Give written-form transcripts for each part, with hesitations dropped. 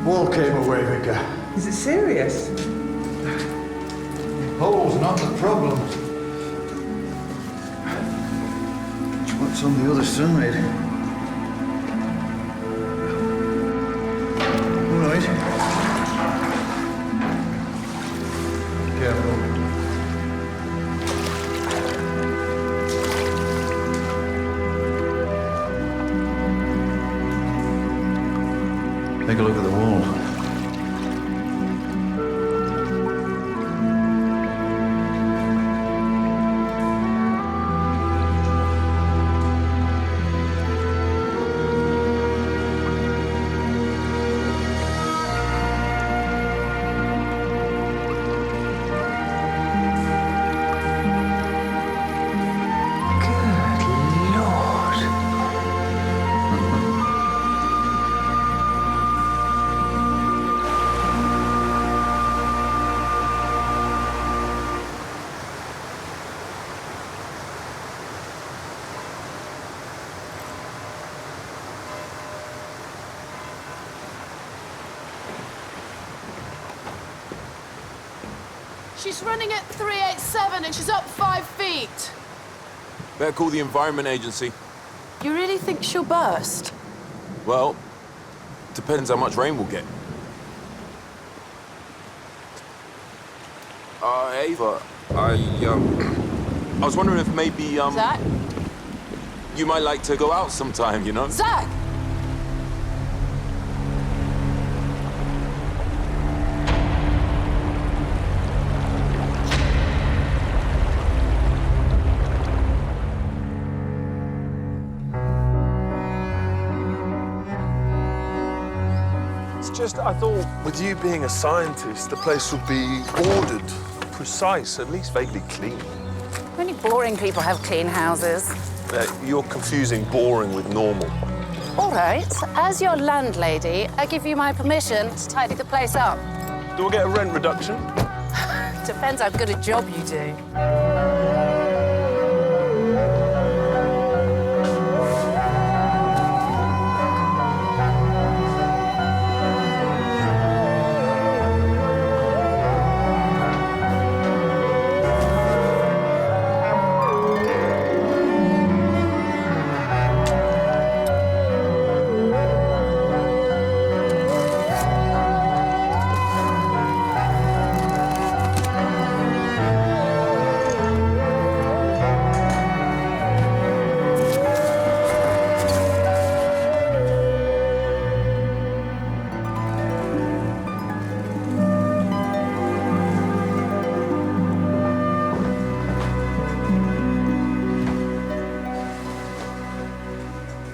Wall came away, Vicar. Is it serious? The hole's not the problem. It's what's on the other side. All right. Careful. Take a look at the wall. She's running at 387 and she's up 5 feet. Better call the Environment Agency. You really think she'll burst? Well, depends how much rain we'll get. Ava, I was wondering if maybe, Zach? you might like to go out sometime, you know? Zach! Just, I thought, with you being a scientist, the place would be ordered, precise, at least vaguely clean. Only boring people have clean houses. You're confusing boring with normal. All right, as your landlady, I give you my permission to tidy the place up. Do I get a rent reduction? Depends how good a job you do.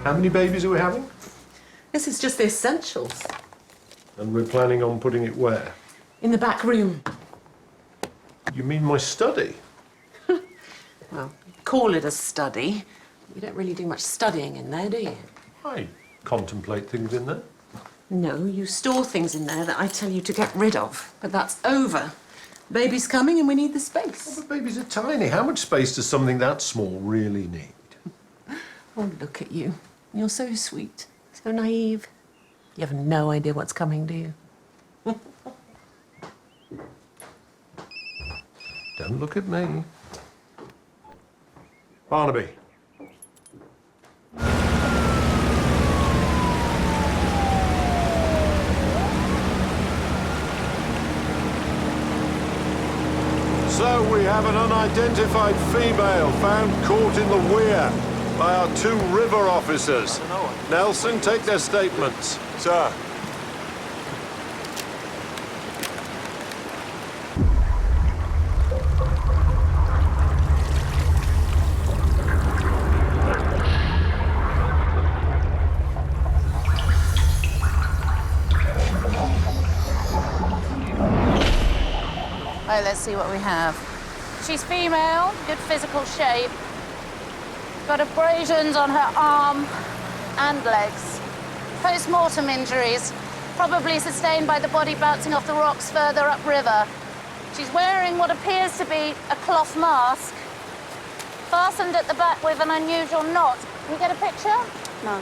How many babies are we having? This is just the essentials. And we're planning on putting it where? In the back room. You mean my study? Well, call it a study. You don't really do much studying in there, do you? I contemplate things in there. No, you store things in there that I tell you to get rid of. But that's over. Baby's coming and we need the space. Oh, but babies are tiny. How much space does something that small really need? Oh, look at you. You're so sweet, so naive. You have no idea what's coming, do you? Don't look at me. Barnaby. So we have an unidentified female found caught in the weir by our 2 river officers. Nelson, take their statements. Sir. Right, let's see what we have. She's female, good physical shape. Got abrasions on her arm and legs. Post-mortem injuries, probably sustained by the body bouncing off the rocks further upriver. She's wearing what appears to be a cloth mask, fastened at the back with an unusual knot. Can you get a picture? No.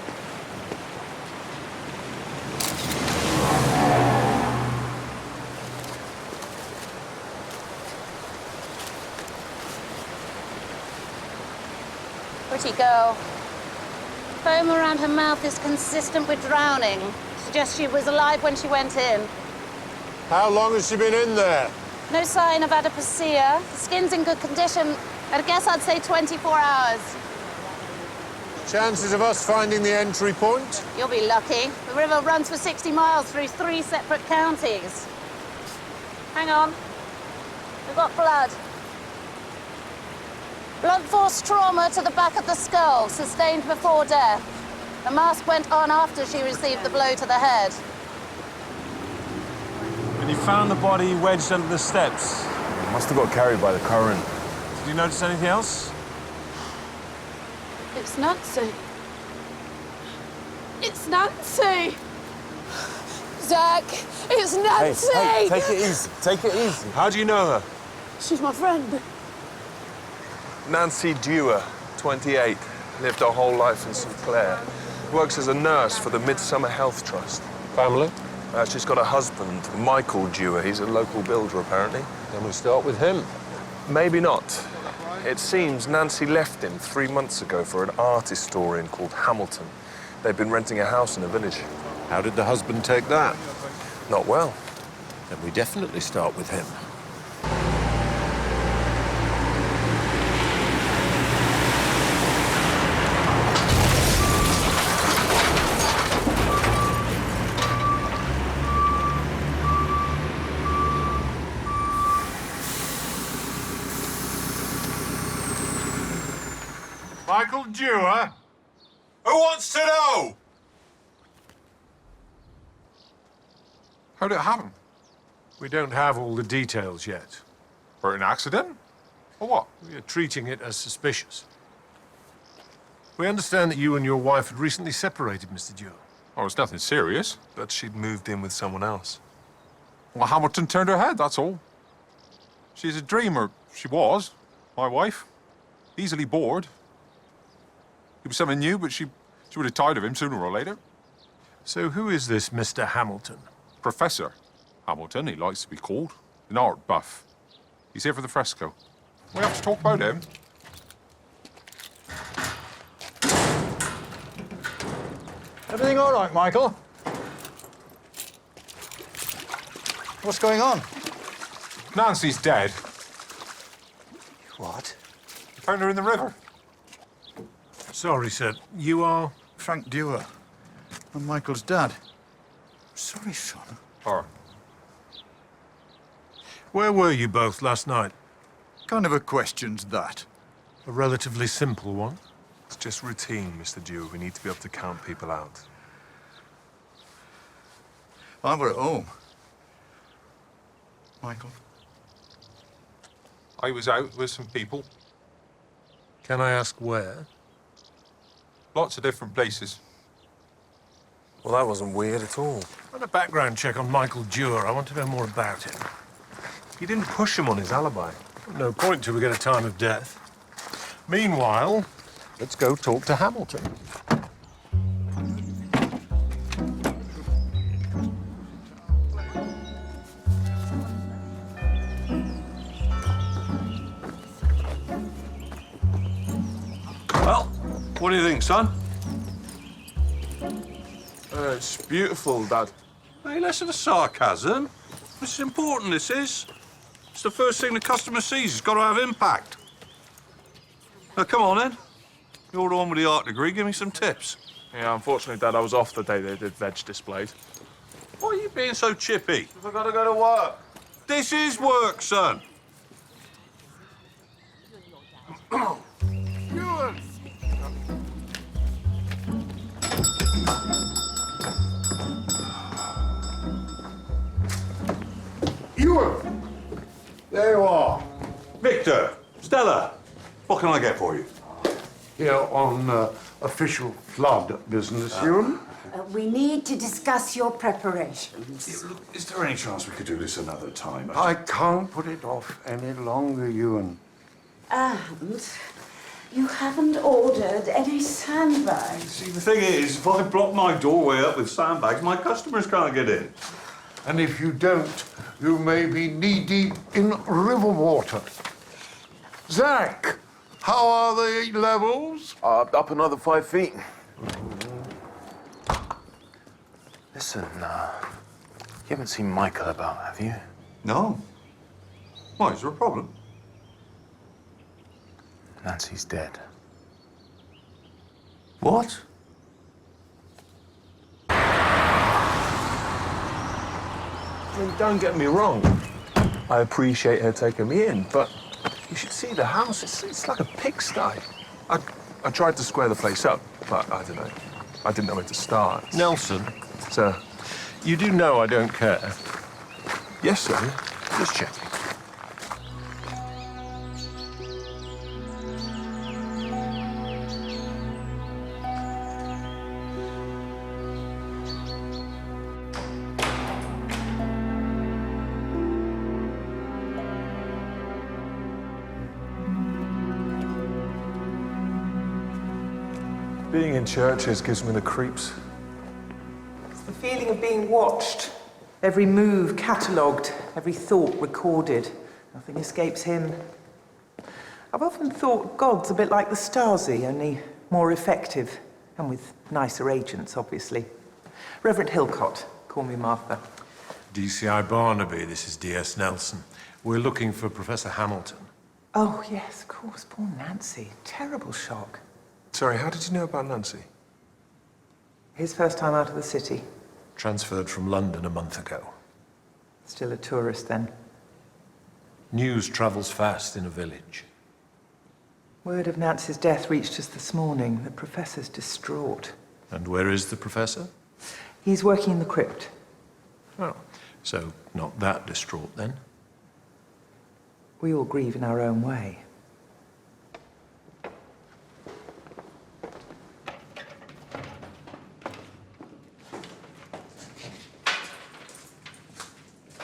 naughty girl. Foam around her mouth is consistent with drowning. Suggests she was alive when she went in. How long has she been in there? No sign of adipocia. The skin's in good condition. I guess I'd say 24 hours. Chances of us finding the entry point? You'll be lucky. The river runs for 60 miles through 3 separate counties. Hang on. We've got blood. Blunt force trauma to the back of the skull, sustained before death. The mask went on after she received the blow to the head. And you found the body wedged under the steps. Must have got carried by the current. Did you notice anything else? It's Nancy. It's Nancy! Zach, it's Nancy! Hey, take it easy. Take it easy. How do you know her? She's my friend. Nancy Dewar, 28, lived her whole life in St. Clair. Works as a nurse for the Midsomer Health Trust. Family? She's got a husband, Michael Dewar. He's a local builder, apparently. Then we start with him. Maybe not. It seems Nancy left him 3 months ago for an art historian called Hamilton. They've been renting a house in a village. How did the husband take that? Not well. Then we definitely start with him. Michael Dewar? Who wants to know? How did it happen? We don't have all the details yet. For an accident? Or what? We are treating it as suspicious. We understand that you and your wife had recently separated, Mr. Dewar. Oh, it's nothing serious. But she'd moved in with someone else. Well, Hamilton turned her head, that's all. She's a dreamer. She was. My wife. Easily bored. He was something new, but she would have tired of him sooner or later. So who is this Mr. Hamilton? Professor Hamilton, he likes to be called. An art buff. He's here for the fresco. We have to talk about him. Everything all right, Michael? What's going on? Nancy's dead. What? Found her in the river. Sorry, sir. You are? Frank Dewar. I'm Michael's dad. Sorry, son. Or Where were you both last night? Kind of a question's that. A relatively simple one. It's just routine, Mr. Dewar. We need to be able to count people out. I were at home. Michael? I was out with some people. Can I ask where? Lots of different places. Well, that wasn't weird at all. Run a background check on Michael Dewar. I want to know more about him. You didn't push him on his alibi. No point till we get a time of death. Meanwhile, let's go talk to Hamilton. Well, what do you think, son? It's beautiful, Dad. Hey, less of a sarcasm. This is important, this is. It's the first thing the customer sees. It's got to have impact. Now, come on, then. You're the one with the art degree. Give me some tips. Yeah, unfortunately, Dad, I was off the day they did veg displays. Why are you being so chippy? I've got to go to work. This is work, son. There you are. Victor, Stella, what can I get for you? Here on official flood business, Ewan. We need to discuss your preparations. Look, is there any chance we could do this another time? I can't put it off any longer, Ewan. And you haven't ordered any sandbags. See, the thing is, if I block my doorway up with sandbags, my customers can't get in. And if you don't, you may be knee-deep in river water. Zach, How are the levels? Up another 5 feet. Listen, you haven't seen Michael about, have you? No. Why, is there a problem? Nancy's dead. What? I mean, don't get me wrong. I appreciate her taking me in, but you should see the house. It's like a pigsty. I tried to square the place up, but I don't know. I didn't know where to start. Nelson. Sir. You do know I don't care. Yes, sir. Just checking. Being in churches gives me the creeps. It's the feeling of being watched. Every move catalogued, every thought recorded. Nothing escapes him. I've often thought God's a bit like the Stasi, only more effective, and with nicer agents, obviously. Reverend Hillcott, call me Martha. DCI Barnaby, this is DS Nelson. We're looking for Professor Hamilton. Oh, yes, of course, poor Nancy. Terrible shock. Sorry, how did you know about Nancy? His first time out of the city. Transferred from London a month ago. Still a tourist, then. News travels fast in a village. Word of Nancy's death reached us this morning. The professor's distraught. And where is the professor? He's working in the crypt. Oh, so not that distraught, then? We all grieve in our own way.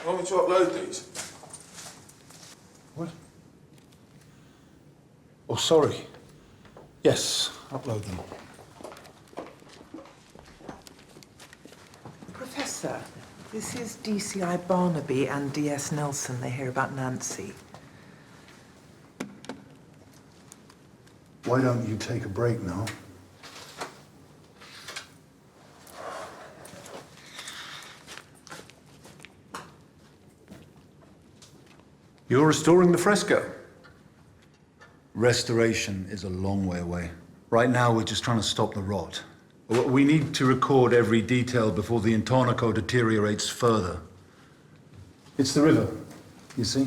I want you to upload these. What? Oh, sorry. Yes, upload them. Professor, this is DCI Barnaby and DS Nelson. They hear about Nancy. Why don't you take a break now? You're restoring the fresco. Restoration is a long way away. Right now, we're just trying to stop the rot. We need to record every detail before the intonaco deteriorates further. It's the river, you see?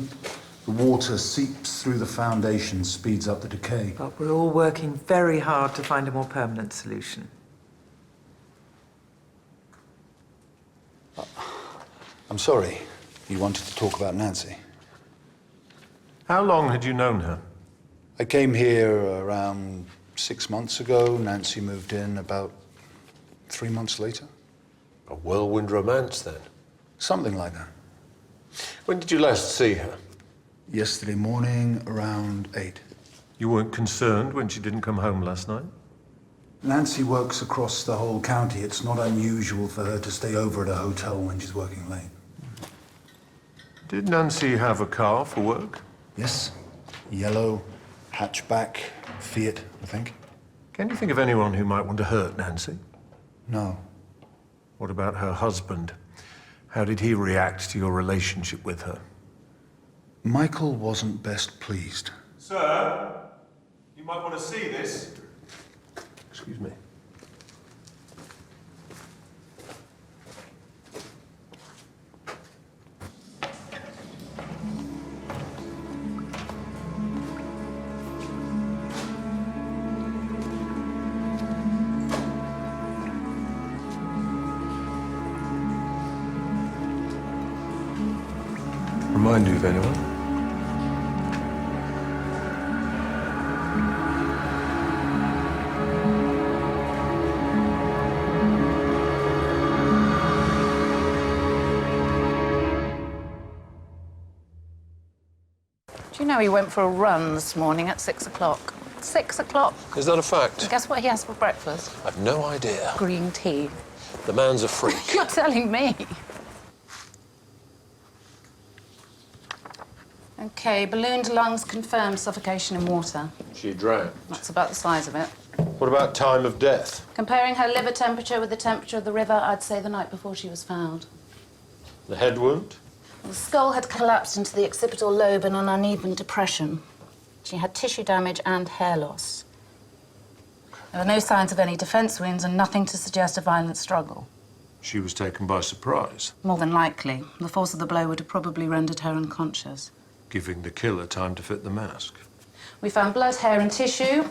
The water seeps through the foundation, speeds up the decay. But we're all working very hard to find a more permanent solution. I'm sorry. You wanted to talk about Nancy. How long had you known her? I came here around 6 months ago. Nancy moved in about 3 months later. A whirlwind romance, then? Something like that. When did you last see her? Yesterday morning, around 8. You weren't concerned when she didn't come home last night? Nancy works across the whole county. It's not unusual for her to stay over at a hotel when she's working late. Did Nancy have a car for work? Yes. Yellow, hatchback, Fiat, I think. Can you think of anyone who might want to hurt Nancy? No. What about her husband? How did he react to your relationship with her? Michael wasn't best pleased. Sir, you might want to see this. Excuse me. Remind you of anyone? Do you know he went for a run this morning at 6 o'clock? 6 o'clock. Is that a fact? Guess what he has for breakfast? I've no idea. Green tea. The man's a freak. You're telling me. Okay, ballooned lungs confirmed suffocation in water. She drowned. That's about the size of it. What about time of death? Comparing her liver temperature with the temperature of the river, I'd say the night before she was found. The head wound? The skull had collapsed into the occipital lobe in an uneven depression. She had tissue damage and hair loss. There were no signs of any defense wounds and nothing to suggest a violent struggle. She was taken by surprise, More than likely. The force of the blow would have probably rendered her unconscious. giving the killer time to fit the mask. We found blood, hair and tissue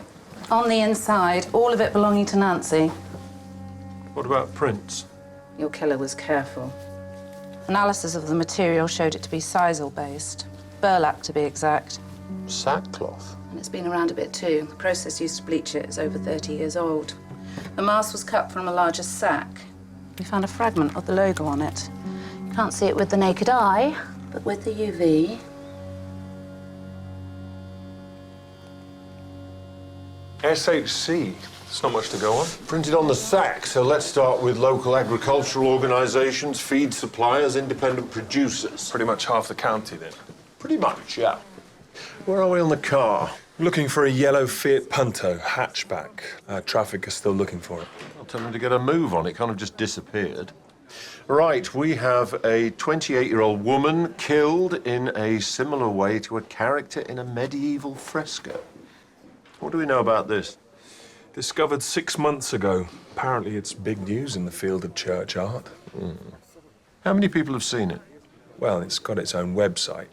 on the inside, all of it belonging to Nancy. What about prints? Your killer was careful. Analysis of the material showed it to be sisal-based. Burlap, to be exact. Sackcloth? And it's been around a bit too. The process used to bleach it is over 30 years old. The mask was cut from a larger sack. We found a fragment of the logo on it. You can't see it with the naked eye, but with the UV... SHC. There's not much to go on. Printed on the sack, so let's start with local agricultural organisations, feed suppliers, independent producers. Pretty much half the county, then. Pretty much, yeah. Where are we on the car? Looking for a yellow Fiat Punto hatchback. Traffic is still looking for it. I'll tell them to get a move on. It kind of just disappeared. Right, we have a 28-year-old woman killed in a similar way to a character in a medieval fresco. What do we know about this? Discovered 6 months ago. Apparently it's big news in the field of church art. How many people have seen it? Well, it's got its own website.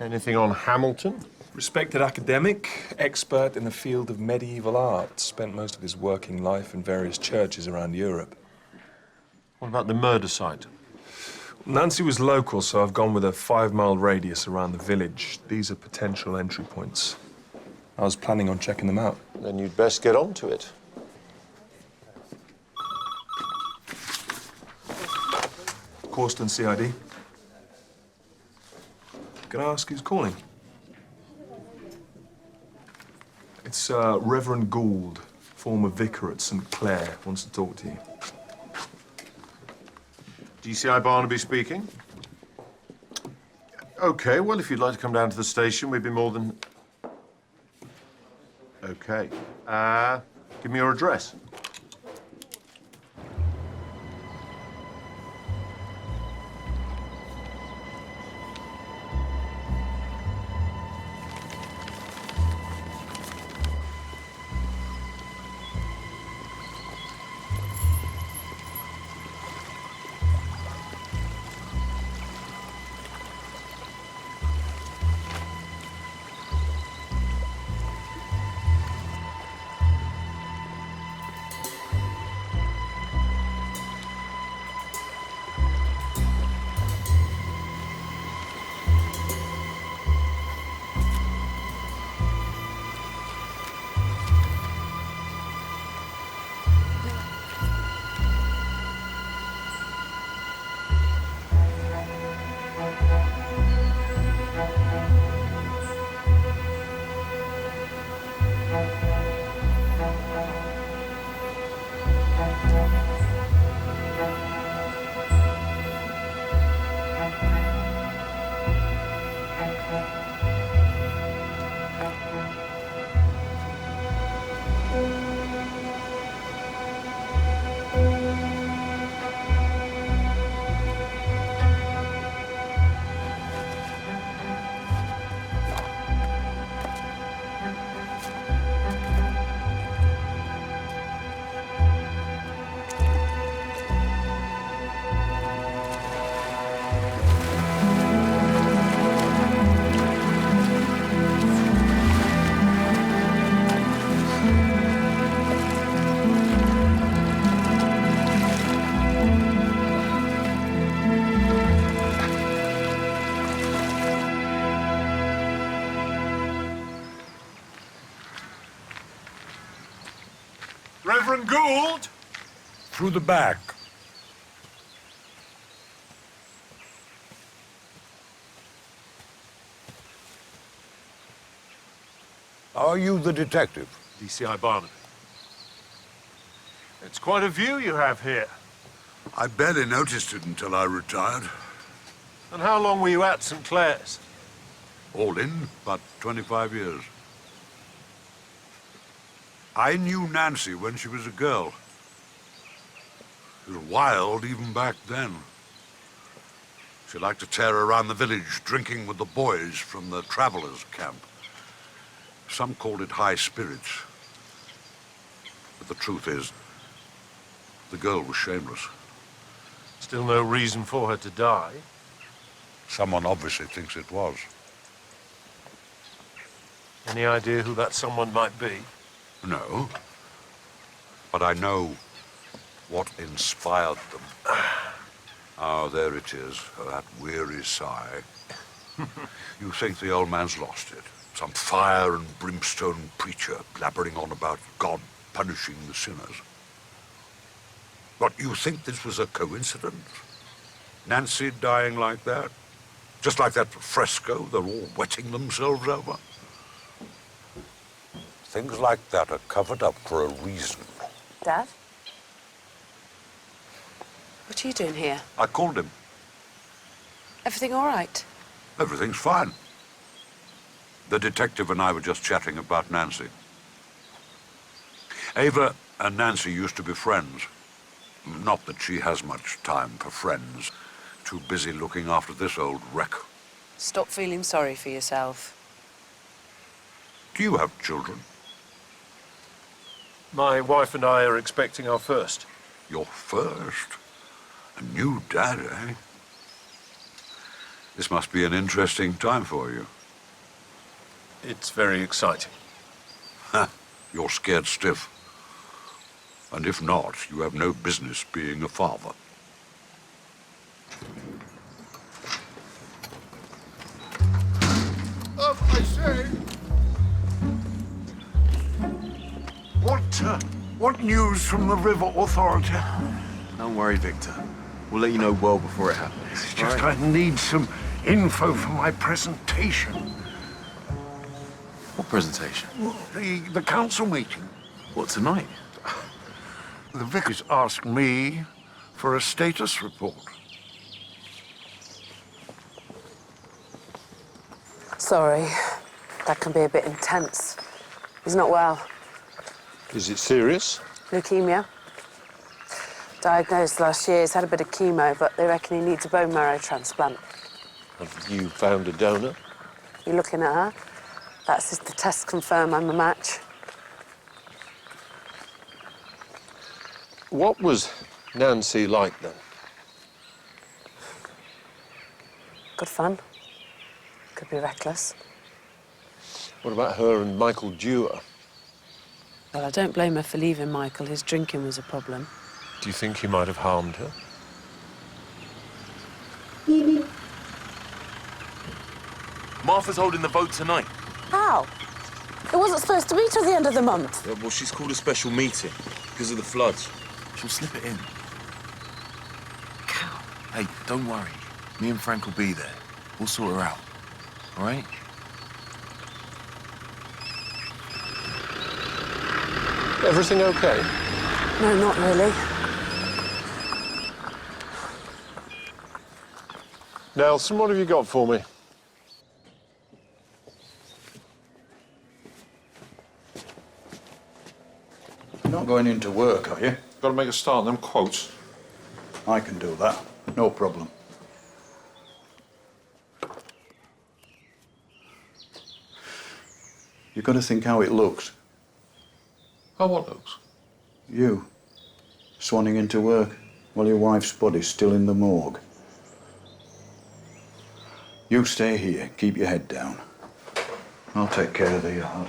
Anything on Hamilton? Respected academic, expert in the field of medieval art. Spent most of his working life in various churches around Europe. What about the murder site? Nancy was local, so I've gone with a 5-mile radius around the village. These are potential entry points. I was planning on checking them out. Then you'd best get on to it. Corston CID. Can I ask who's calling? It's Reverend Gould, former vicar at St. Clair, wants to talk to you. DCI Barnaby speaking. Okay, well, if you'd like to come down to the station, we'd be more than... Okay. Give me your address. Reverend Gould? Through the back. Are you the detective? DCI Barnaby. It's quite a view you have here. I barely noticed it until I retired. And how long were you at St. Clair's? All in, about 25 years. I knew Nancy when she was a girl. She was wild even back then. She liked to tear around the village, drinking with the boys from the travelers' camp. Some called it high spirits. But the truth is, the girl was shameless. Still no reason for her to die. Someone obviously thinks it was. Any idea who that someone might be? No. But I know what inspired them. Ah, there it is, that weary sigh. You think the old man's lost it? Some fire and brimstone preacher blabbering on about God punishing the sinners. What, you think this was a coincidence? Nancy dying like that? Just like that fresco they're all wetting themselves over? Things like that are covered up for a reason. Dad? What are you doing here? I called him. Everything all right? Everything's fine. The detective and I were just chatting about Nancy. Ava and Nancy used to be friends. Not that she has much time for friends. Too busy looking after this old wreck. Stop feeling sorry for yourself. Do you have children? My wife and I are expecting our first. Your first? A new dad, eh? This must be an interesting time for you. It's very exciting. Ha! You're scared stiff. And if not, you have no business being a father. I say. What news from the River Authority? Don't worry, Victor. We'll let you know well before it happens. It's just I need some info for my presentation. What presentation? The council meeting. What, tonight? The vicar's asked me for a status report. Sorry. That can be a bit intense. He's not well. Is it serious? Leukemia. Diagnosed last year. He's had a bit of chemo, but they reckon he needs a bone marrow transplant. Have you found a donor? You looking at her? That's just the tests confirm I'm a match. What was Nancy like then? Good fun. Could be reckless. What about her and Michael Dewar? Well, I don't blame her for leaving Michael. His drinking was a problem. Do you think he might have harmed her? Martha's holding the vote tonight. How? It wasn't supposed to be till the end of the month. Yeah, well, she's called a special meeting because of the floods. She'll slip it in. Cow. Hey, don't worry. Me and Frank will be there. We'll sort her out. All right? Everything okay? No, not really. Nelson, what have you got for me? You're not going into work, are you? Got to make a start on them quotes. I can do that. No problem. You've got to think how it looks. How what looks? You, swanning into work while your wife's body's still in the morgue. You stay here, keep your head down. I'll take care of the yard.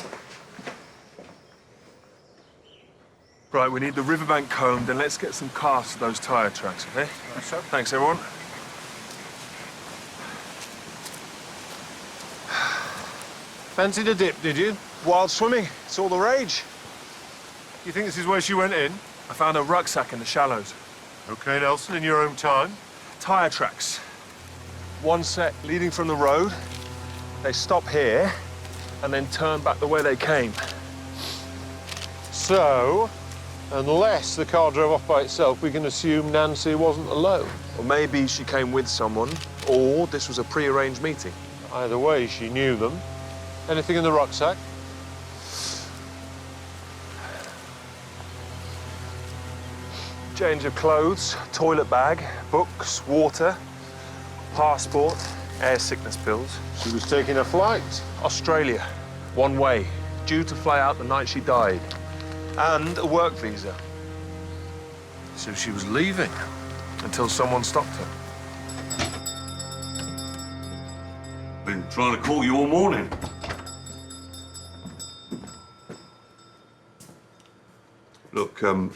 Right, we need the riverbank combed, and let's get some casts of those tyre tracks, okay? Thanks, everyone. Fancied a dip, did you? Wild swimming, it's all the rage. You think this is where she went in? I found her rucksack in the shallows. Okay, Nelson, in your own time. Tyre tracks. One set leading from the road. They stop here and then turn back the way they came. So, unless the car drove off by itself, we can assume Nancy wasn't alone. Or maybe she came with someone, or this was a pre-arranged meeting. Either way, she knew them. Anything in the rucksack? Change of clothes, toilet bag, books, water, passport, air sickness pills. She was taking a flight. Australia, one way, due to fly out the night she died. And a work visa. So she was leaving? Until someone stopped her. Been trying to call you all morning. Look, I'm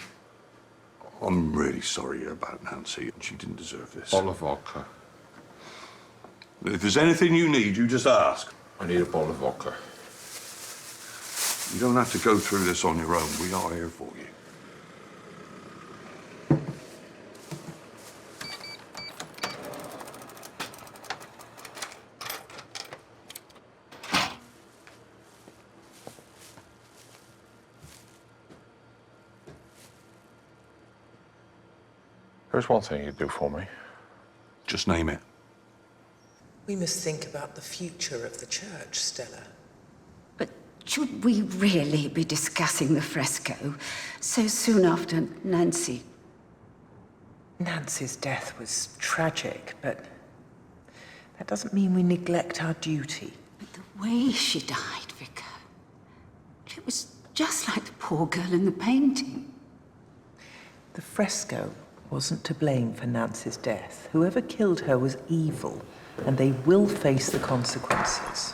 really sorry about Nancy. She didn't deserve this. Bottle of vodka. If there's anything you need, you just ask. I need a bottle of vodka. You don't have to go through this on your own. We are here for you. There's one thing you'd do for me. Just name it. We must think about the future of the church, Stella. But should we really be discussing the fresco so soon after Nancy? Nancy's death was tragic, but that doesn't mean we neglect our duty. But the way she died, Vicar, it was just like the poor girl in the painting. The fresco wasn't to blame for Nancy's death. Whoever killed her was evil, and they will face the consequences.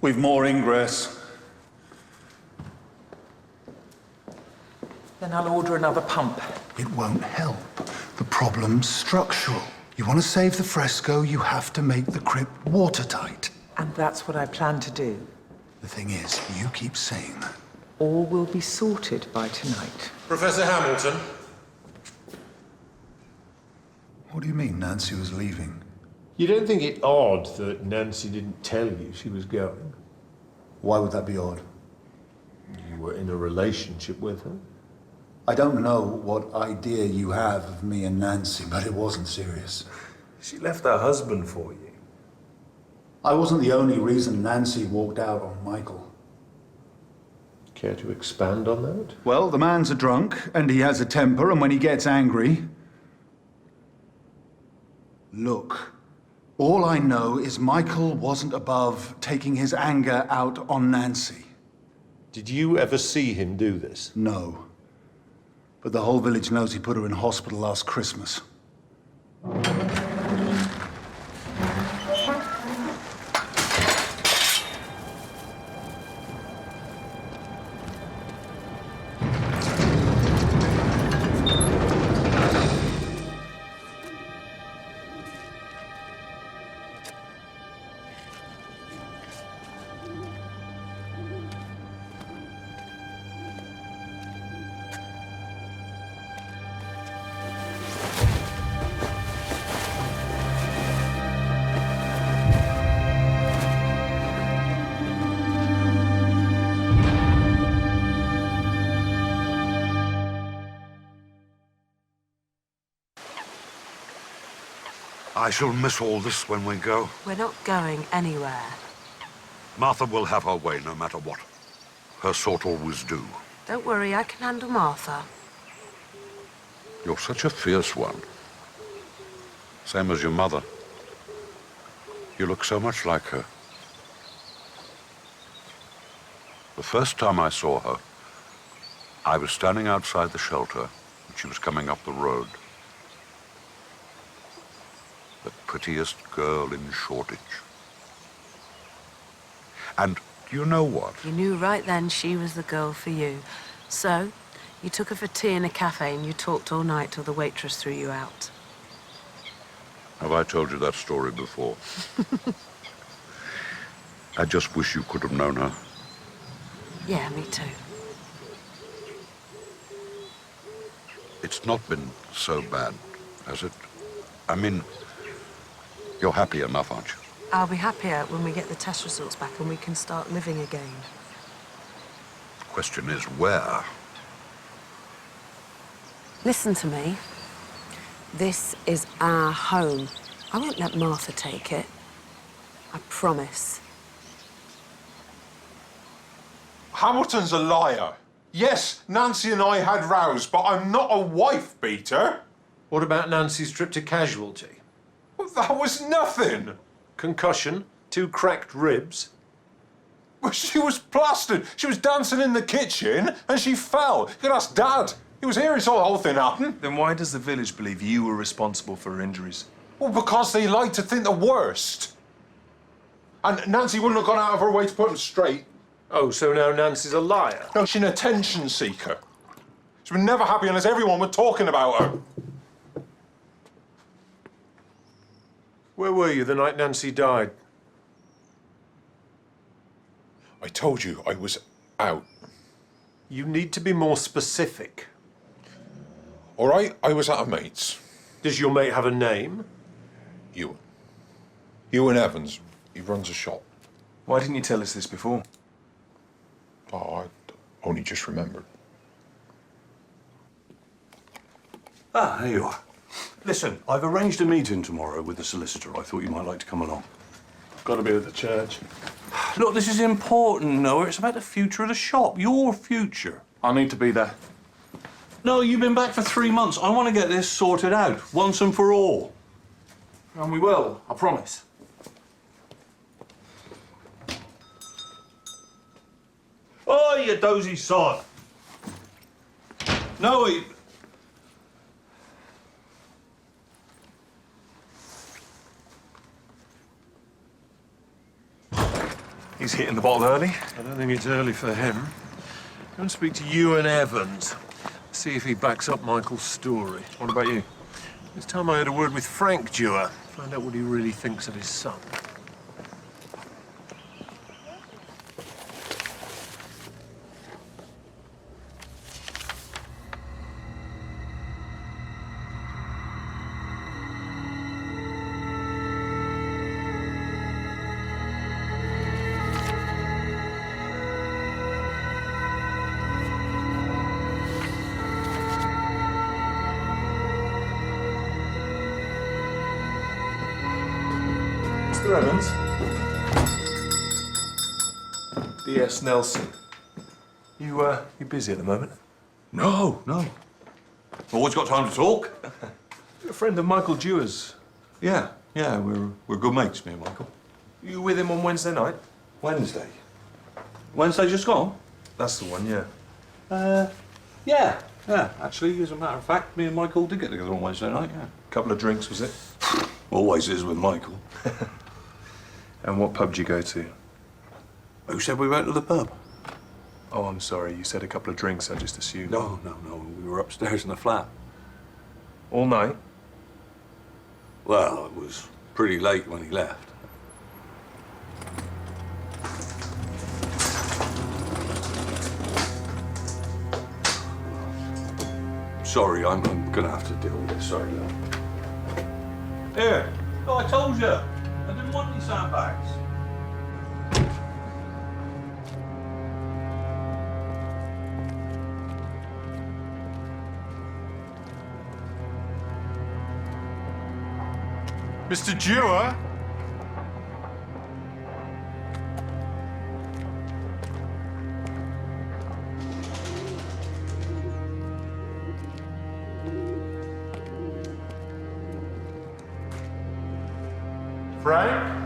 We've more ingress. Then I'll order another pump. It won't help. The problem's structural. You want to save the fresco, you have to make the crypt watertight. And that's what I plan to do. The thing is, you keep saying that. All will be sorted by tonight. Professor Hamilton. What do you mean Nancy was leaving? You don't think it odd that Nancy didn't tell you she was going? Why would that be odd? You were in a relationship with her? I don't know what idea you have of me and Nancy, but it wasn't serious. She left her husband for you. I wasn't the only reason Nancy walked out on Michael. Care to expand on that? Well, the man's a drunk, and he has a temper, and when he gets angry... Look, all I know is Michael wasn't above taking his anger out on Nancy. Did you ever see him do this? No. But the whole village knows he put her in hospital last Christmas. I shall miss all this when we go. We're not going anywhere. Martha will have her way no matter what. Her sort always do. Don't worry, I can handle Martha. You're such a fierce one. Same as your mother. You look so much like her. The first time I saw her, I was standing outside the shelter and she was coming up the road. The prettiest girl in Shoreditch. And do you know what? You knew right then she was the girl for you. So, you took her for tea in a cafe and you talked all night till the waitress threw you out. Have I told you that story before? I just wish you could have known her. Yeah, me too. It's not been so bad, has it? I mean, you're happy enough, aren't you? I'll be happier when we get the test results back and we can start living again. The question is where? Listen to me. This is our home. I won't let Martha take it. I promise. Hamilton's a liar. Yes, Nancy and I had rows, but I'm not a wife beater. What about Nancy's trip to casualty? Well, that was nothing. Concussion, 2 cracked ribs. Well, she was plastered. She was dancing in the kitchen and she fell. You could ask Dad. He was here, he saw the whole thing happen. Then why does the village believe you were responsible for her injuries? Well, because they like to think the worst. And Nancy wouldn't have gone out of her way to put them straight. Oh, so now Nancy's a liar? No, she's an attention seeker. She's been never happy unless everyone was talking about her. Where were you the night Nancy died? I told you I was out. You need to be more specific. All right, I was at a mate's. Does your mate have a name? Ewan. Ewan Evans. He runs a shop. Why didn't you tell us this before? Oh, I only just remembered. Ah, there you are. Listen, I've arranged a meeting tomorrow with the solicitor. I thought you might like to come along. Got to be at the church. Look, this is important, Noah. It's about the future of the shop. Your future. I need to be there. No, you've been back for 3 months. I want to get this sorted out, once and for all. And we will, I promise. Oh, you dozy sod. No, He's hitting the bottle early. I don't think it's early for him. Go and speak to Ewan Evans. See if he backs up Michael's story. What about you? It's time I had a word with Frank Dewar. Find out what he really thinks of his son. Mr. Evans? D.S. Nelson. You busy at the moment? No, no. Always got time to talk. You're a friend of Michael Dewar's. Yeah, we're good mates, me and Michael. You were with him on Wednesday night? Wednesday. Wednesday just gone? That's the one, yeah. Yeah. Actually, as a matter of fact, me and Michael did get together on Wednesday night, yeah. Couple of drinks, was it? Always is with Michael. And what pub did you go to? Who said we went to the pub? Oh, I'm sorry. You said a couple of drinks. I just assumed. No. We were upstairs in the flat. All night? Well, it was pretty late when he left. Sorry, I'm gonna have to deal with this. Sorry, love. Here. Oh, I told you. I didn't want any sandbags. Mr. Dewar? Frank?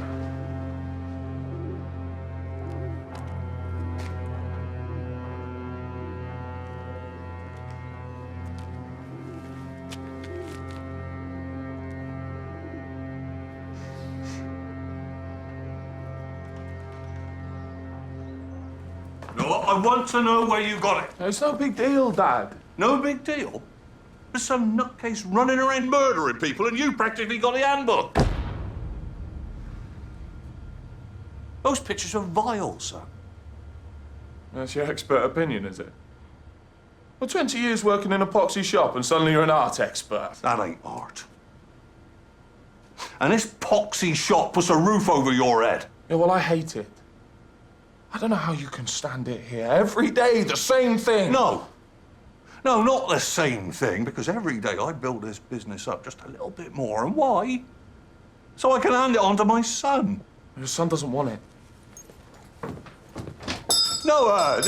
No, I want to know where you got it. It's no big deal, Dad. No big deal. There's some nutcase running around murdering people, and you practically got the handbook. Those pictures are vile, son. That's your expert opinion, is it? Well, 20 years working in an epoxy shop and suddenly you're an art expert. That ain't art. And this poxy shop puts a roof over your head. Yeah, well, I hate it. I don't know how you can stand it here. Every day, the same thing. No, not the same thing, because every day I build this business up just a little bit more. And why? so I can hand it on to my son. Your son doesn't want it. No, Ed.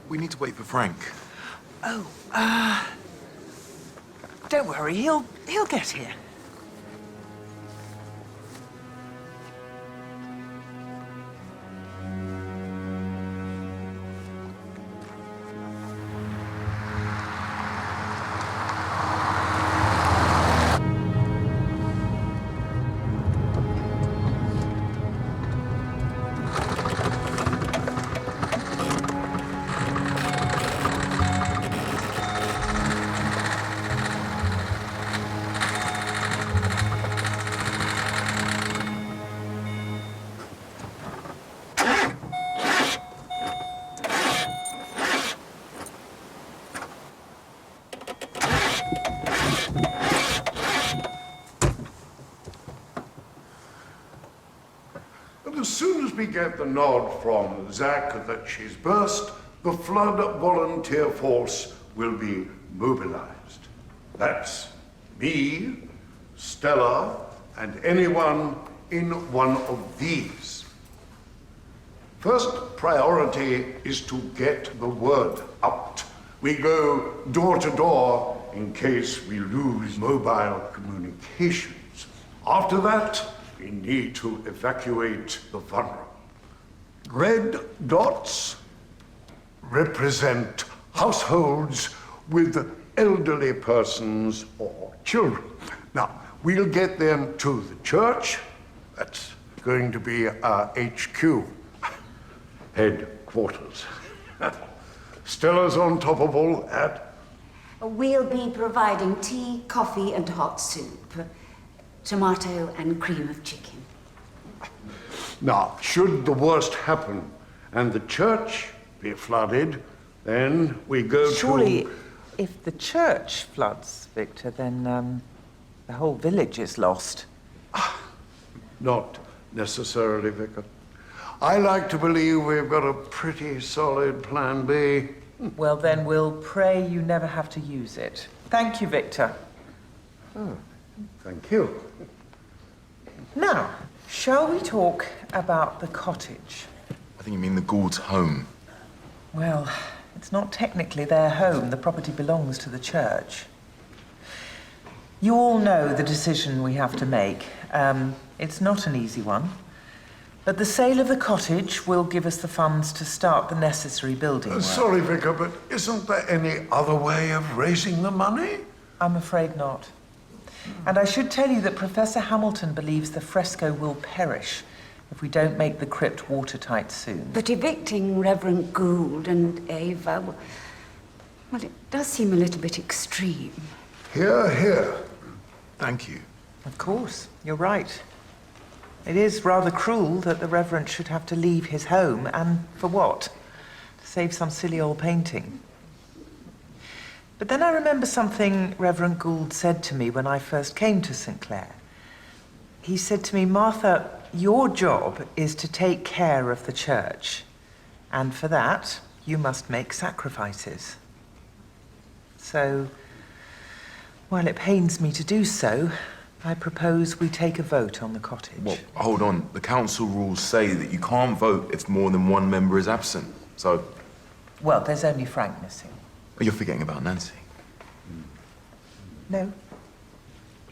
We need to wait for Frank. Oh, don't worry, he'll get here. As soon as we get the nod from Zach that she's burst, the flood volunteer force will be mobilized. That's me, Stella, and anyone in one of these. First priority is to get the word out. We go door to door in case we lose mobile communications. After that, we need to evacuate the vulnerable. Red dots represent households with elderly persons or children. Now, we'll get them to the church. That's going to be our HQ, headquarters. Stella's on top of all that. We'll be providing tea, coffee, and hot soup. Tomato and cream of chicken. Now, should the worst happen and the church be flooded, then we go Surely, to... if the church floods, Victor, then the whole village is lost. Not necessarily, Vicar. I like to believe we've got a pretty solid plan B. Well, then we'll pray you never have to use it. Thank you, Victor. Oh, thank you. Now, shall we talk about the cottage? I think you mean the Gould's home. Well, it's not technically their home. The property belongs to the church. You all know the decision we have to make. It's not an easy one. But the sale of the cottage will give us the funds to start the necessary building work. Sorry, Vicar, but isn't there any other way of raising the money? I'm afraid not. And I should tell you that Professor Hamilton believes the fresco will perish if we don't make the crypt watertight soon. But evicting Reverend Gould and Ava, well, it does seem a little bit extreme. Hear, hear. Thank you. Of course, you're right. It is rather cruel that the Reverend should have to leave his home, and for what? To save some silly old painting. But then I remember something Reverend Gould said to me when I first came to St. Clair. He said to me, Martha, your job is to take care of the church, and for that, you must make sacrifices. So, while it pains me to do so, I propose we take a vote on the cottage. Well, hold on. The council rules say that you can't vote if more than one member is absent. So... Well, there's only Frank missing. Oh, you're forgetting about Nancy. No.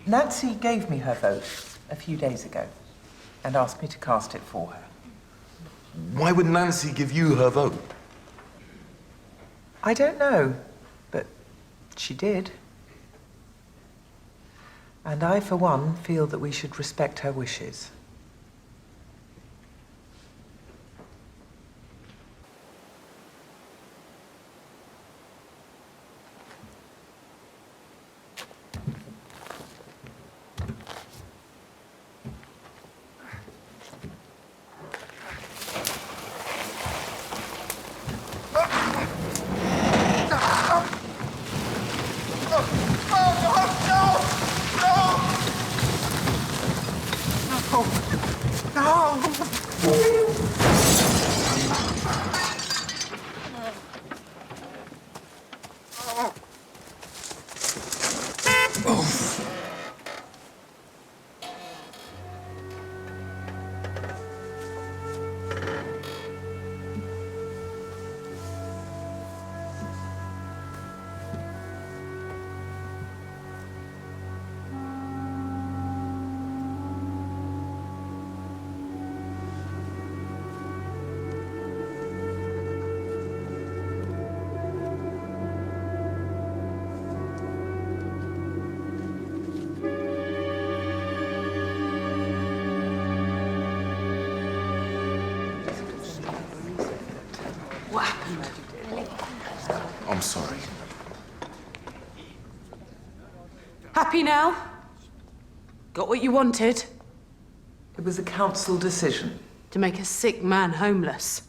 Nancy gave me her vote a few days ago and asked me to cast it for her. Why would Nancy give you her vote? I don't know, but she did. And I, for one, feel that we should respect her wishes. What happened? I'm sorry. Happy now? Got what you wanted? It was a council decision. To make a sick man homeless.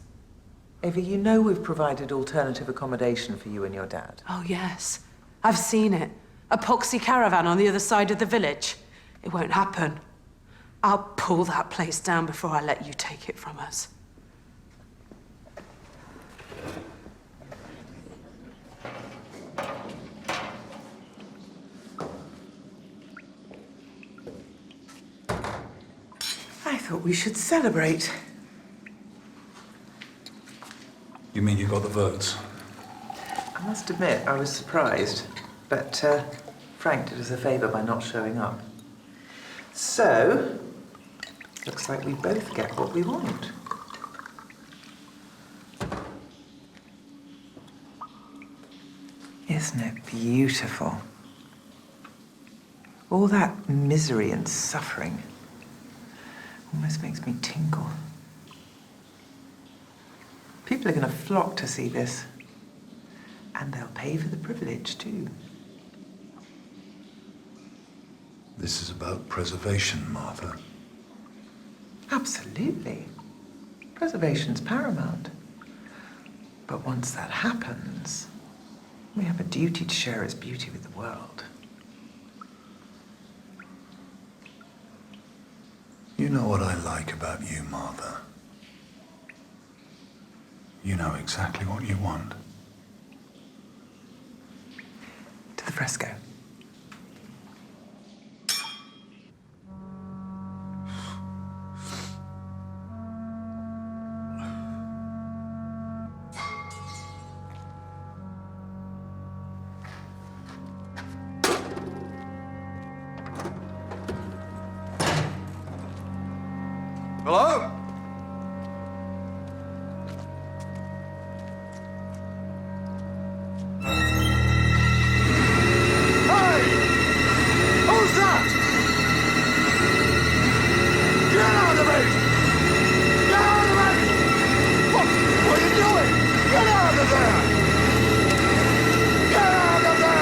Ava, you know we've provided alternative accommodation for you and your dad. Oh, yes. I've seen it. A poxy caravan on the other side of the village. It won't happen. I'll pull that place down before I let you take it from us. I thought we should celebrate. You mean you got the votes? I must admit, I was surprised, but Frank did us a favour by not showing up. So, looks like we both get what we want. Isn't it beautiful? All that misery and suffering almost makes me tingle. People are going to flock to see this. And they'll pay for the privilege, too. This is about preservation, Martha. Absolutely. Preservation's paramount. But once that happens, we have a duty to share its beauty with the world. You know what I like about you, Martha. You know exactly what you want. To the fresco. Hello? Who's that? Get out of it! Get out of it! What are you doing? Get out of there! Get out of there!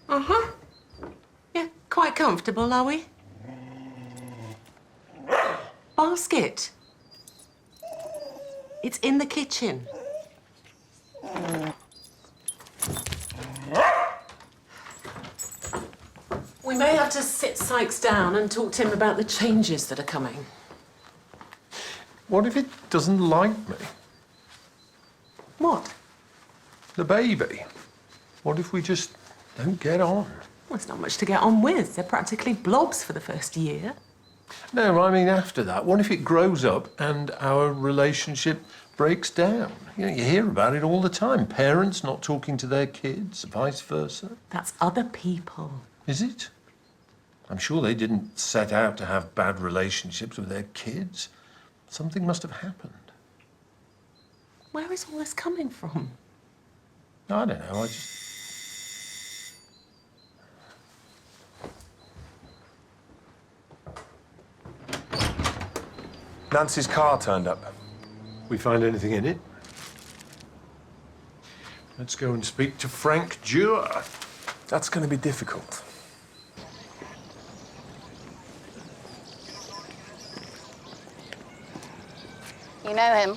Uh-huh. Yeah, quite comfortable, are we? Basket. It's in the kitchen. We may have to sit Sykes down and talk to him about the changes that are coming. What if it doesn't like me? What? The baby. What if we just don't get on? Well, there's not much to get on with. They're practically blobs for the first year. No, I mean after that. What if it grows up and our relationship breaks down? You know, you hear about it all the time. Parents not talking to their kids, vice versa. That's other people. Is it? I'm sure they didn't set out to have bad relationships with their kids. Something must have happened. Where is all this coming from? I don't know, I just... Nancy's car turned up. We find anything in it? Let's go and speak to Frank Dewar. That's going to be difficult. You know him?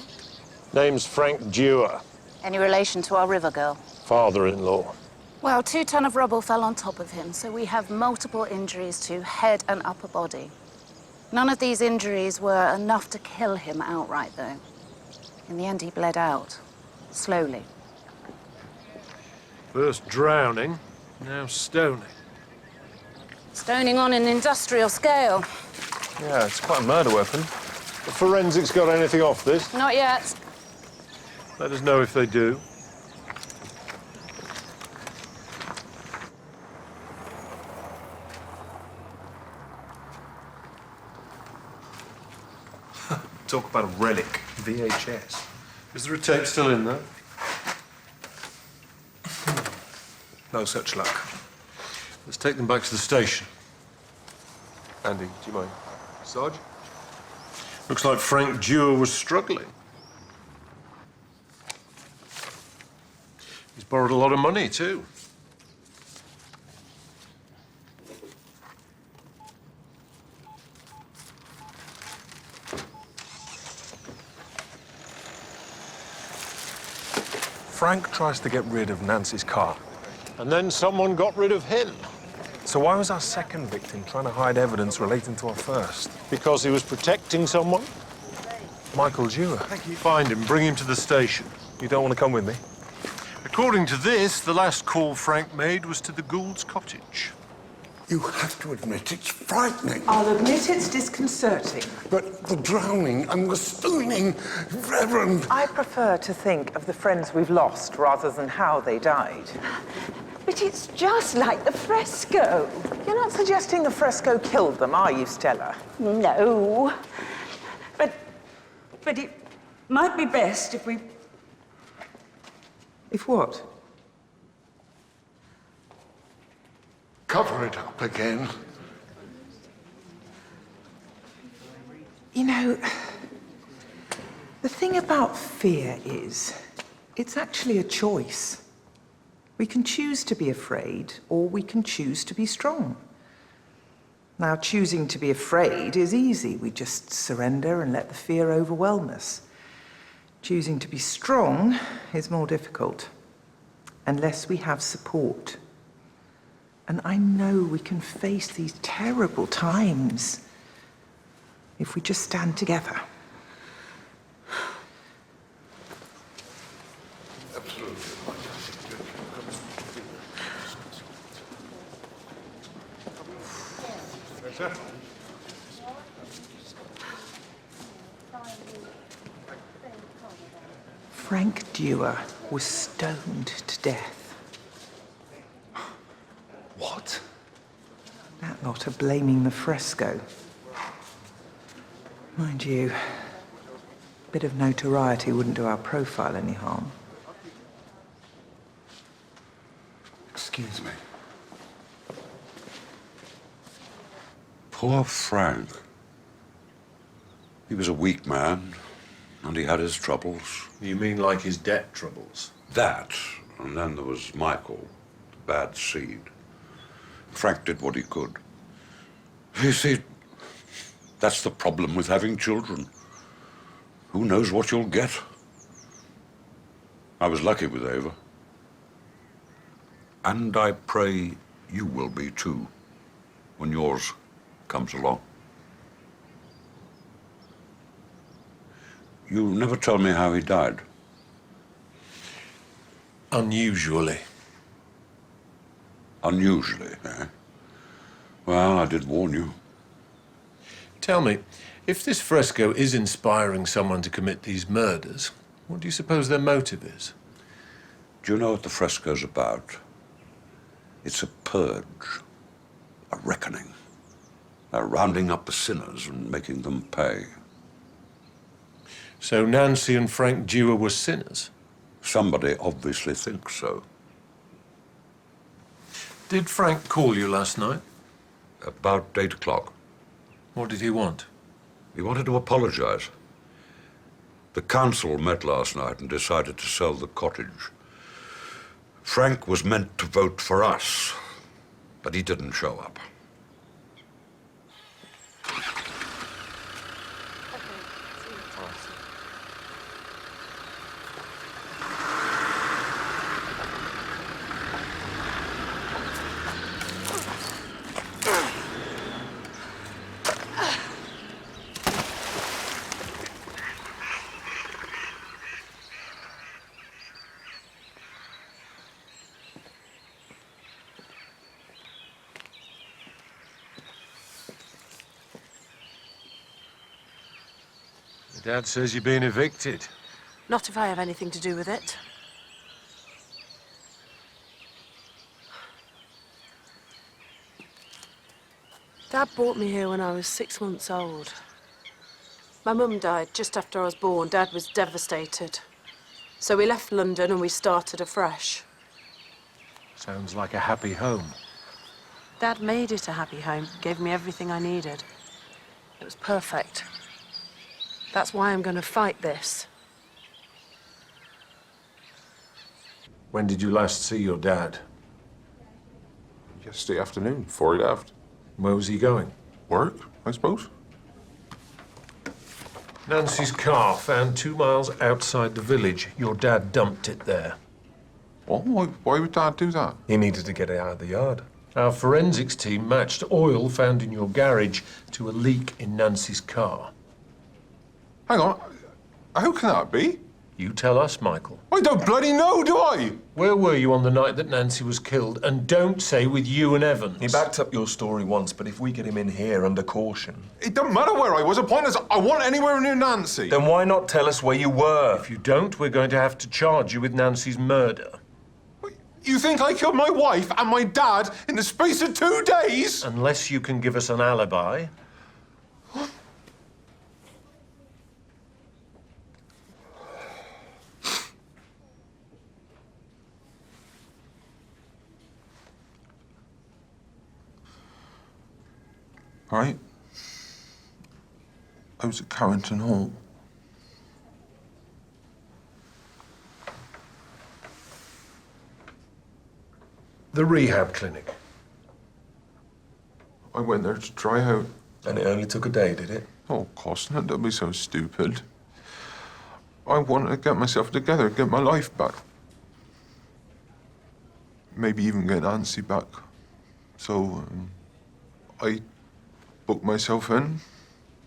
Name's Frank Dewar, Any relation to our river girl? father-in-law. Well, 2 ton of rubble fell on top of him, so we have multiple injuries to head and upper body. None of these injuries were enough to kill him outright, though. In the end, he bled out, slowly. First drowning, now stoning. Stoning on an industrial scale. Yeah, it's quite a murder weapon. The forensics got anything off this? Not yet. Let us know if they do. Talk about a relic. VHS. Is there a tape still in there? No such luck. Let's take them back to the station. Andy, do you mind? Sarge? Looks like Frank Dewar was struggling. He's borrowed a lot of money, too. Frank tries to get rid of Nancy's car. And then someone got rid of him. So why was our second victim trying to hide evidence relating to our first? Because he was protecting someone? Michael Dewar. Find him, bring him to the station. You don't want to come with me? According to this, the last call Frank made was to the Gould's cottage. You have to admit it's frightening. I'll admit it's disconcerting. But the drowning and the stoning, Reverend... I prefer to think of the friends we've lost rather than how they died. But it's just like the fresco. You're not suggesting the fresco killed them, are you, Stella? No. But it might be best if we... If what? Cover it up again. You know, the thing about fear is, it's actually a choice. We can choose to be afraid, or we can choose to be strong. Now, choosing to be afraid is easy. We just surrender and let the fear overwhelm us. Choosing to be strong is more difficult, unless we have support. And I know we can face these terrible times if we just stand together. Frank Dewar was stoned to death. What? That lot are blaming the fresco. Mind you, a bit of notoriety wouldn't do our profile any harm. Excuse me. Poor Frank. He was a weak man, and he had his troubles. You mean like his debt troubles? That, and then there was Michael, the bad seed. Frank did what he could. You see, that's the problem with having children. Who knows what you'll get? I was lucky with Ava. And I pray you will be too, when yours comes along. You never told me how he died. Unusually. Unusually, eh? Well, I did warn you. Tell me, if this fresco is inspiring someone to commit these murders, what do you suppose their motive is? Do you know what the fresco's about? It's a purge, a reckoning. They're rounding up the sinners and making them pay. So Nancy and Frank Dewar were sinners? Somebody obviously thinks so. Did Frank call you last night? About 8 o'clock. What did he want? He wanted to apologize. The council met last night and decided to sell the cottage. Frank was meant to vote for us, but he didn't show up. Dad says you've been evicted. Not if I have anything to do with it. Dad brought me here when I was 6 months old. My mum died just after I was born. Dad was devastated. So we left London and we started afresh. Sounds like a happy home. Dad made it a happy home, gave me everything I needed. It was perfect. That's why I'm going to fight this. When did you last see your dad? Yesterday afternoon, before he left. Where was he going? Work, I suppose. Nancy's car found 2 miles outside the village. Your dad dumped it there. Oh, why would Dad do that? He needed to get it out of the yard. Our forensics team matched oil found in your garage to a leak in Nancy's car. Hang on, how can that be? You tell us, Michael. I don't bloody know, do I? Where were you on the night that Nancy was killed? And don't say with you and Evans. He backed up your story once, but if we get him in here under caution... It don't matter where I was. The point is, I wasn't anywhere near Nancy. Then why not tell us where you were? If you don't, we're going to have to charge you with Nancy's murder. You think I killed my wife and my dad in the space of 2 days? Unless you can give us an alibi. Right. I was at Carrington Hall. The rehab clinic. I went there to try out. And it only took a day, did it? Oh, of course not. Don't be so stupid. I wanted to get myself together, get my life back. Maybe even get Nancy back. So, I booked myself in,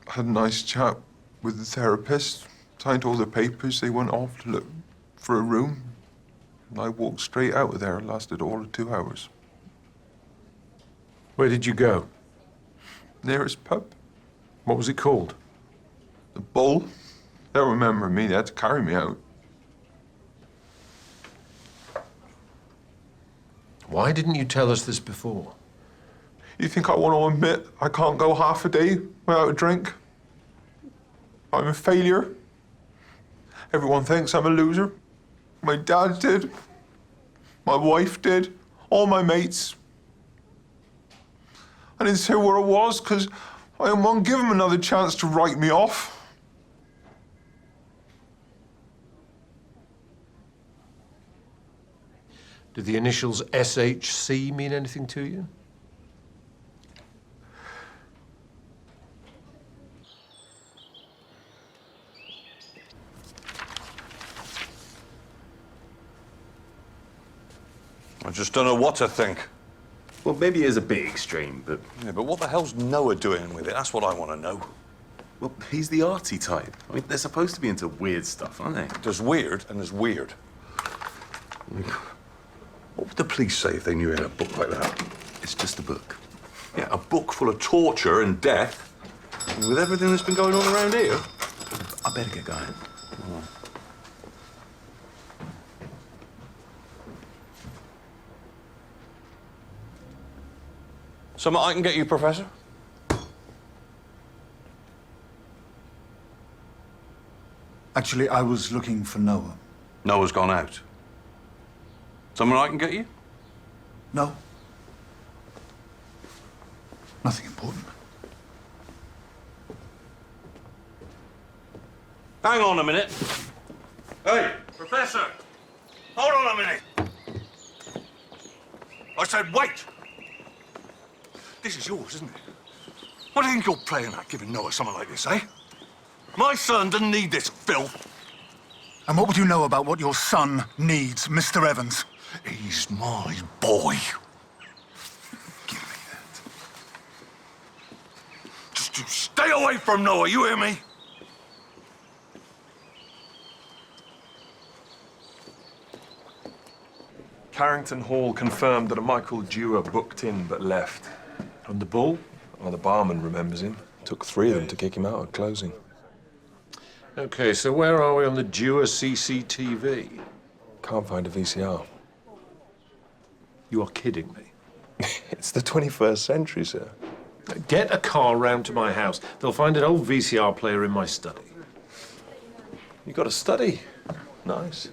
had a nice chat with the therapist, signed all the papers. They went off to look for a room. And I walked straight out of there. It lasted all of 2 hours. Where did you go? Nearest pub. What was it called? The Bull. They don't remember me. They had to carry me out. Why didn't you tell us this before? You think I want to admit I can't go half a day without a drink? I'm a failure. Everyone thinks I'm a loser. My dad did. My wife did. All my mates. I didn't say where I was because I didn't want to give them another chance to write me off. Do the initials SHC mean anything to you? I just don't know what to think. Well, maybe it is a bit extreme, but... Yeah, but what the hell's Noah doing with it? That's what I want to know. Well, he's the arty type. I mean, they're supposed to be into weird stuff, aren't they? There's weird and there's weird. What would the police say if they knew he had a book like that? It's just a book. Yeah, a book full of torture and death. And with everything that's been going on around here. I better get going. Oh. Something I can get you, Professor? Actually, I was looking for Noah. Noah's gone out. Something I can get you? No. Nothing important. Hang on a minute. Hey, Professor! Hold on a minute. I said wait! This is yours, isn't it? What do you think you're playing at, giving Noah something like this, eh? My son doesn't need this filth. And what would you know about what your son needs, Mr. Evans? He's my boy. Give me that. Just you stay away from Noah, you hear me? Carrington Hall confirmed that a Michael Dewar booked in but left. And the bull? Well, the barman remembers him. Took 3 of them to kick him out at closing. Okay, so where are we on the Dewar CCTV? Can't find a VCR. You are kidding me. It's the 21st century, sir. Get a car round to my house. They'll find an old VCR player in my study. You got a study? Nice.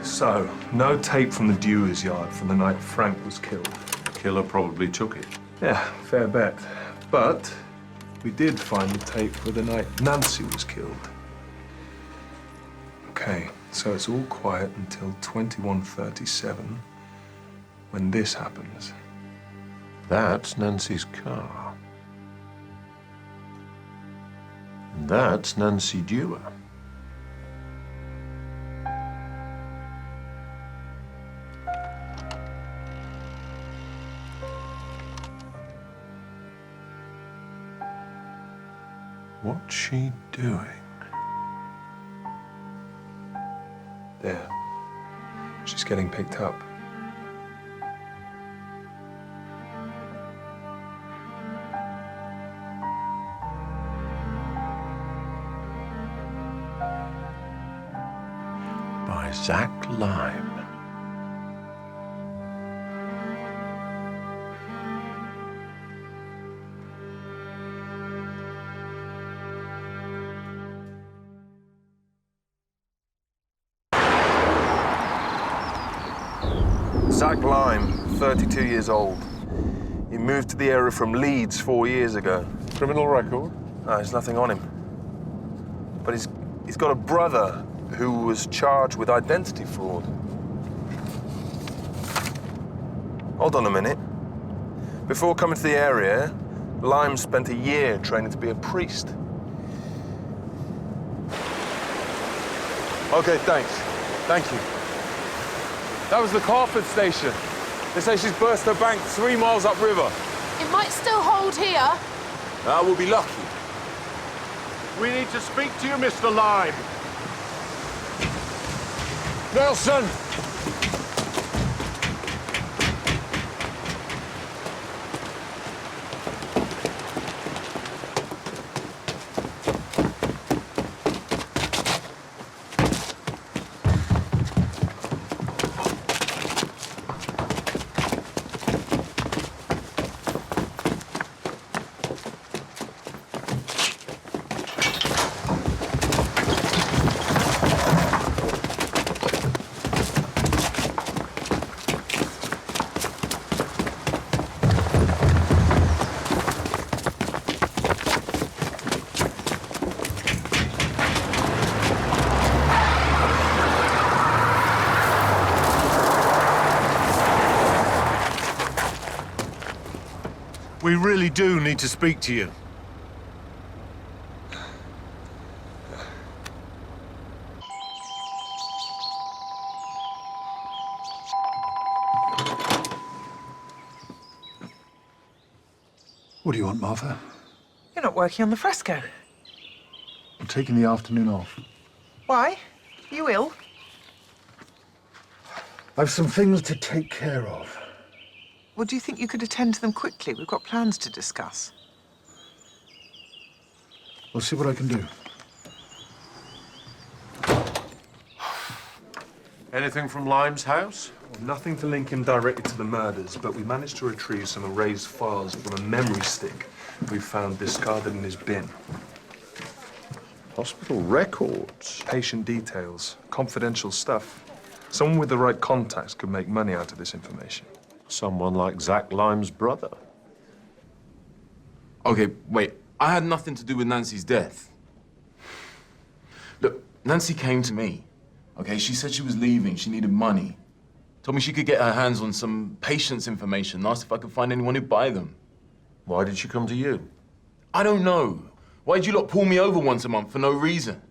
So, no tape from the Dewar's yard from the night Frank was killed. Killer probably took it. Yeah, fair bet. But we did find the tape for the night Nancy was killed. Okay, so it's all quiet until 21:37, when this happens. That's Nancy's car. And that's Nancy Dewar. What's she doing? There. She's getting picked up. By Zach Lime. Zach Lime, 32 years old. He moved to the area from Leeds 4 years ago. Criminal record? No, there's nothing on him. But he's got a brother who was charged with identity fraud. Hold on a minute. Before coming to the area, Lime spent a year training to be a priest. Okay, thanks. Thank you. That was the Carford station. They say she's burst her bank 3 miles upriver. It might still hold here. We'll be lucky. We need to speak to you, Mr. Lime. Nelson! We really do need to speak to you. What do you want, Martha? You're not working on the fresco. I'm taking the afternoon off. Why? You ill? I've some things to take care of. Well, do you think you could attend to them quickly? We've got plans to discuss. We'll see what I can do. Anything from Lime's house? Nothing to link him directly to the murders, but we managed to retrieve some erased files from a memory stick we found discarded in his bin. Hospital records? Patient details, confidential stuff. Someone with the right contacts could make money out of this information. Someone like Zach Lime's brother. Okay, wait. I had nothing to do with Nancy's death. Look, Nancy came to me. Okay, she said she was leaving. She needed money. Told me she could get her hands on some patient's information. Asked if I could find anyone who'd buy them. Why did she come to you? I don't know. Why'd you lot pull me over once a month for no reason?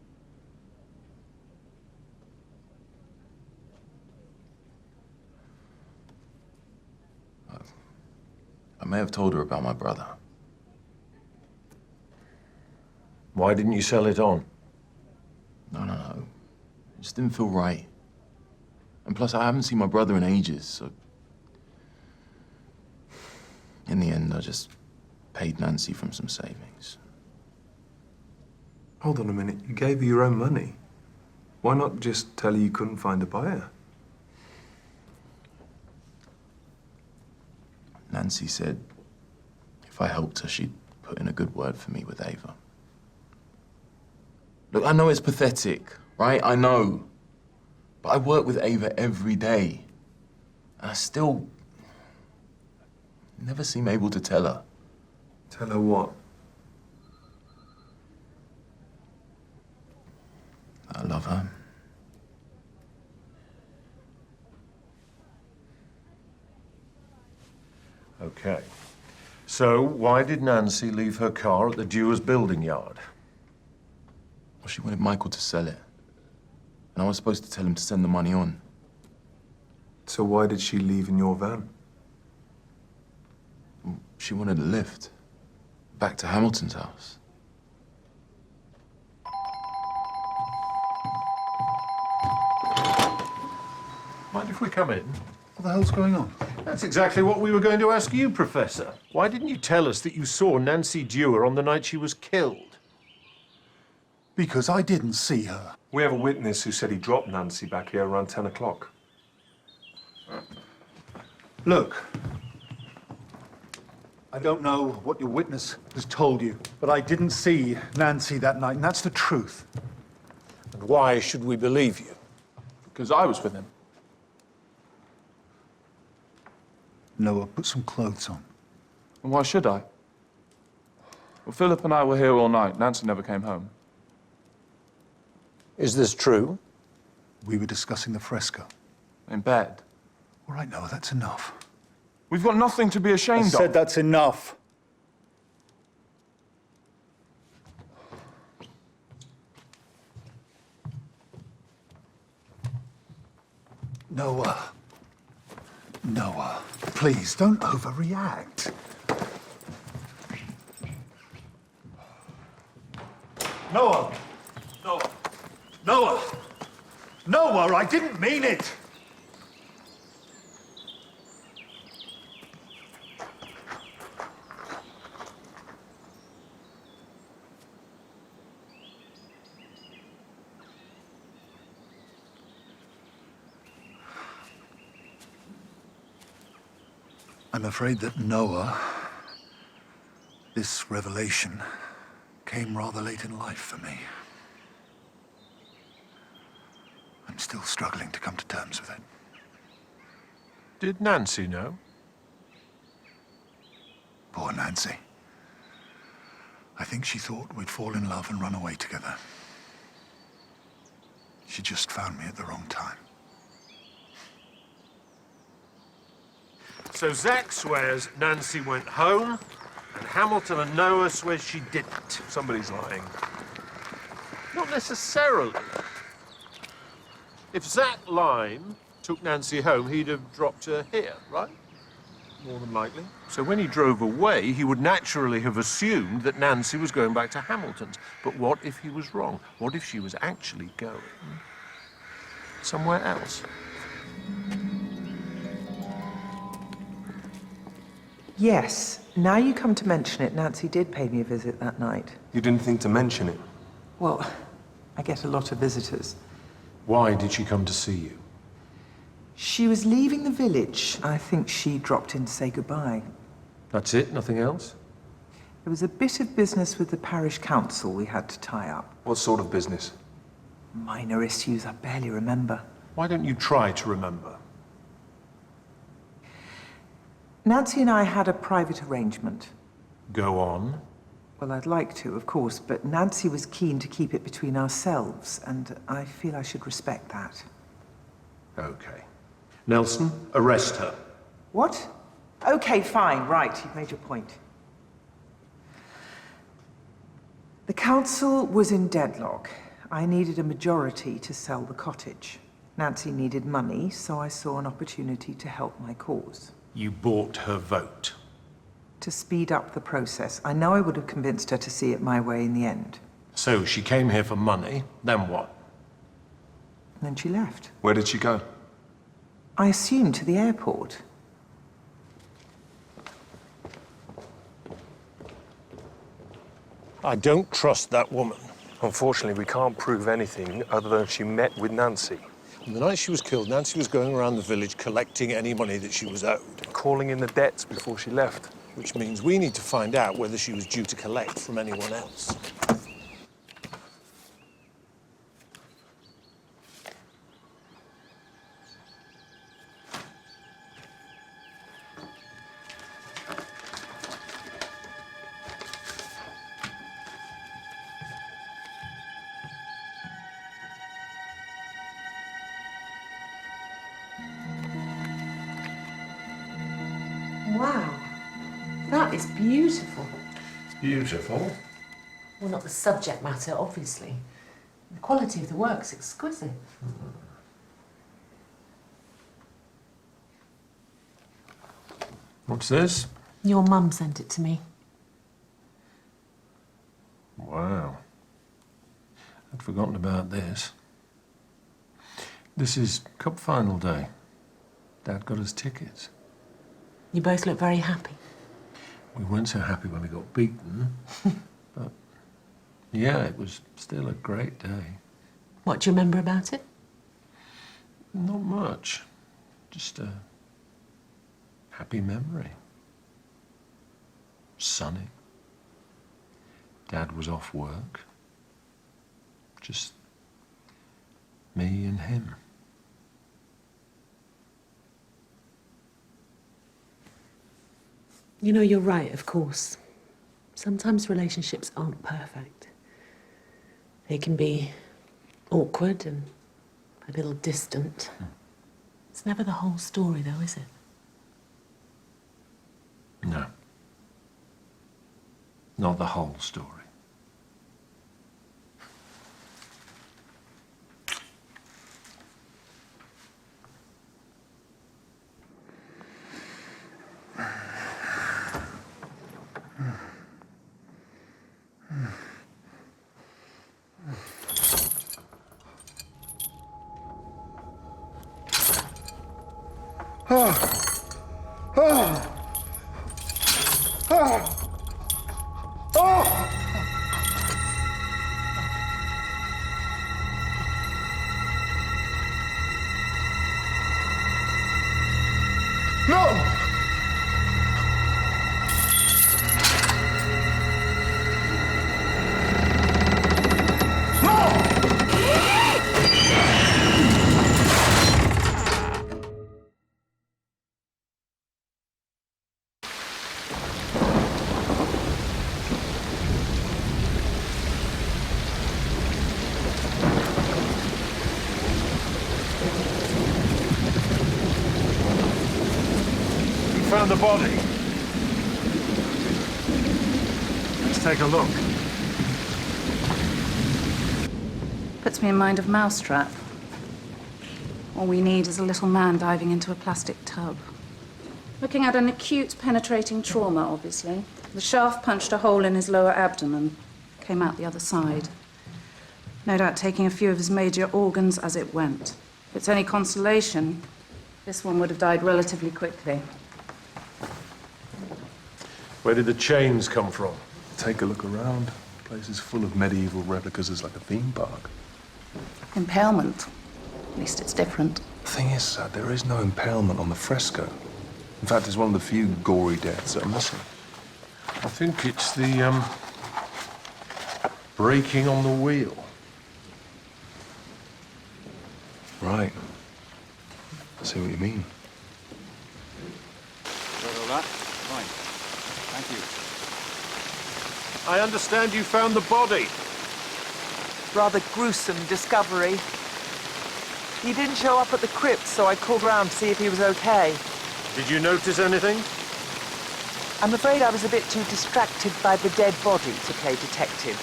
I may have told her about my brother. Why didn't you sell it on? No. It just didn't feel right. And plus, I haven't seen my brother in ages, so... In the end, I just paid Nancy from some savings. Hold on a minute. You gave her your own money. Why not just tell her you couldn't find a buyer? Nancy said if I helped her, she'd put in a good word for me with Ava. Look, I know it's pathetic, right? I know. But I work with Ava every day. And I still never seem able to tell her. Tell her what? I love her. Okay. So, why did Nancy leave her car at the Dewars building yard? Well, she wanted Michael to sell it. And I was supposed to tell him to send the money on. So why did she leave in your van? She wanted a lift. Back to Hamilton's house. Mind if we come in? What the hell's going on? That's exactly what we were going to ask you, Professor. Why didn't you tell us that you saw Nancy Dewar on the night she was killed? Because I didn't see her. We have a witness who said he dropped Nancy back here around 10 o'clock. Look, I don't know what your witness has told you, but I didn't see Nancy that night, and that's the truth. And why should we believe you? Because I was with him. Noah, put some clothes on. And why should I? Well, Philip and I were here all night. Nancy never came home. Is this true? We were discussing the fresco. In bed. All right, Noah, that's enough. We've got nothing to be ashamed I of. said that's enough. Noah. Noah, please, don't overreact. Noah! Noah! Noah! Noah, I didn't mean it! I'm afraid that Noah, this revelation, came rather late in life for me. I'm still struggling to come to terms with it. Did Nancy know? Poor Nancy. I think she thought we'd fall in love and run away together. She just found me at the wrong time. So Zach swears Nancy went home, and Hamilton and Noah swears she didn't. Somebody's lying. Not necessarily. If Zach Lime took Nancy home, he'd have dropped her here, right? More than likely. So when he drove away, he would naturally have assumed that Nancy was going back to Hamilton's. But what if he was wrong? What if she was actually going somewhere else? Yes. Now you come to mention it, Nancy did pay me a visit that night. You didn't think to mention it? Well, I get a lot of visitors. Why did she come to see you? She was leaving the village. I think she dropped in to say goodbye. That's it? Nothing else? There was a bit of business with the parish council we had to tie up. What sort of business? Minor issues I barely remember. Why don't you try to remember? Nancy and I had a private arrangement. Go on. Well, I'd like to, of course, but Nancy was keen to keep it between ourselves, and I feel I should respect that. Okay. Nelson, arrest her. What? Okay, fine, right, you've made your point. The council was in deadlock. I needed a majority to sell the cottage. Nancy needed money, so I saw an opportunity to help my cause. You bought her vote. To speed up the process. I know I would have convinced her to see it my way in the end. So she came here for money, then what? And then she left. Where did she go? I assumed to the airport. I don't trust that woman. Unfortunately, we can't prove anything other than she met with Nancy. And the night she was killed, Nancy was going around the village collecting any money that she was owed. Calling in the debts before she left. Which means we need to find out whether she was due to collect from anyone else. Wow, that is beautiful. Beautiful. Well, not the subject matter, obviously. The quality of the work's exquisite. What's this? Your mum sent it to me. Wow. I'd forgotten about this. This is cup final day. Dad got us tickets. You both look very happy. We weren't so happy when we got beaten, but yeah, it was still a great day. What do you remember about it? Not much. Just a happy memory. Sunny. Dad was off work. Just me and him. You know, you're right, of course. Sometimes relationships aren't perfect. They can be awkward and a little distant. It's never the whole story, though, is it? No. Not the whole story. Found the body. Let's take a look. Puts me in mind of Mousetrap. All we need is a little man diving into a plastic tub. Looking at an acute penetrating trauma, obviously. The shaft punched a hole in his lower abdomen, came out the other side. No doubt taking a few of his major organs as it went. If it's any consolation, this one would have died relatively quickly. Where did the chains come from? Take a look around. The place is full of medieval replicas. It's like a theme park. Impalement. At least it's different. The thing is, there is no impalement on the fresco. In fact, it's one of the few gory deaths that are missing. I think it's the, breaking on the wheel. Right. I see what you mean. Got all that? Fine. Thank you. I understand you found the body. Rather gruesome discovery. He didn't show up at the crypt, so I called round to see if he was okay. Did you notice anything? I'm afraid I was a bit too distracted by the dead body to play detective.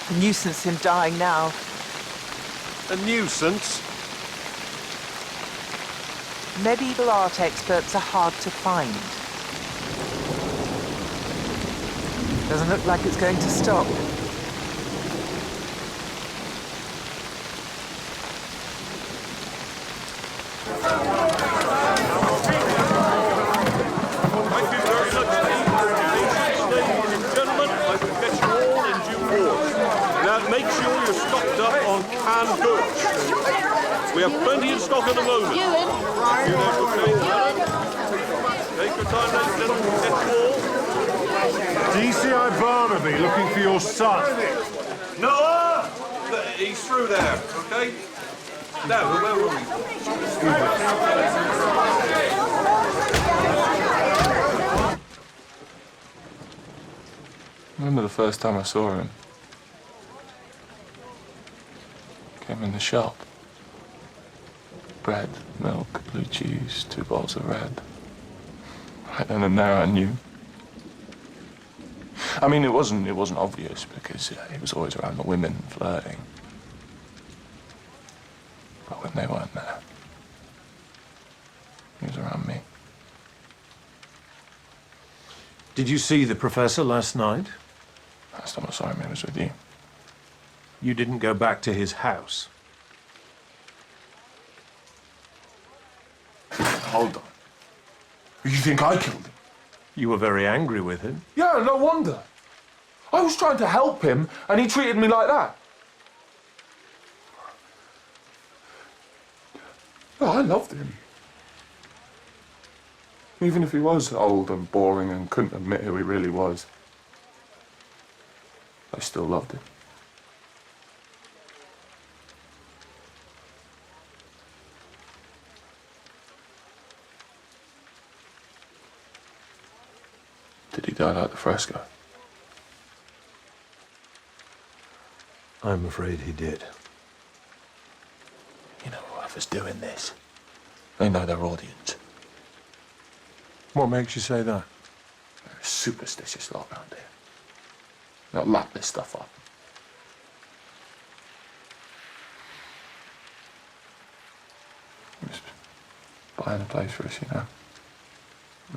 A nuisance him dying now. A nuisance? Medieval art experts are hard to find. Doesn't look like it's going to stop. Make sure you're stocked up on canned goods. We have plenty in stock at the moment. Take your time, ladies and gentlemen. DCI Barnaby looking for your son. Noah! He's through there, okay? Now, where were we? I remember the first time I saw him. Came in the shop. Bread, milk, blue cheese, 2 bowls of red. Right then and there I knew. I mean, it wasn't obvious because he was always around the women flirting. But when they weren't there, he was around me. Did you see the professor last night? Last time I saw him, he was with you. You didn't go back to his house. Hold on. You think I killed him? You were very angry with him. Yeah, no wonder. I was trying to help him, and he treated me like that. No, I loved him. Even if he was old and boring and couldn't admit who he really was, I still loved him. Did he die like the fresco? I'm afraid he did. You know, whoever's doing this, they know their audience. What makes you say that? They're a superstitious lot around here. They'll lap this stuff up. Just buying a place for us, you know.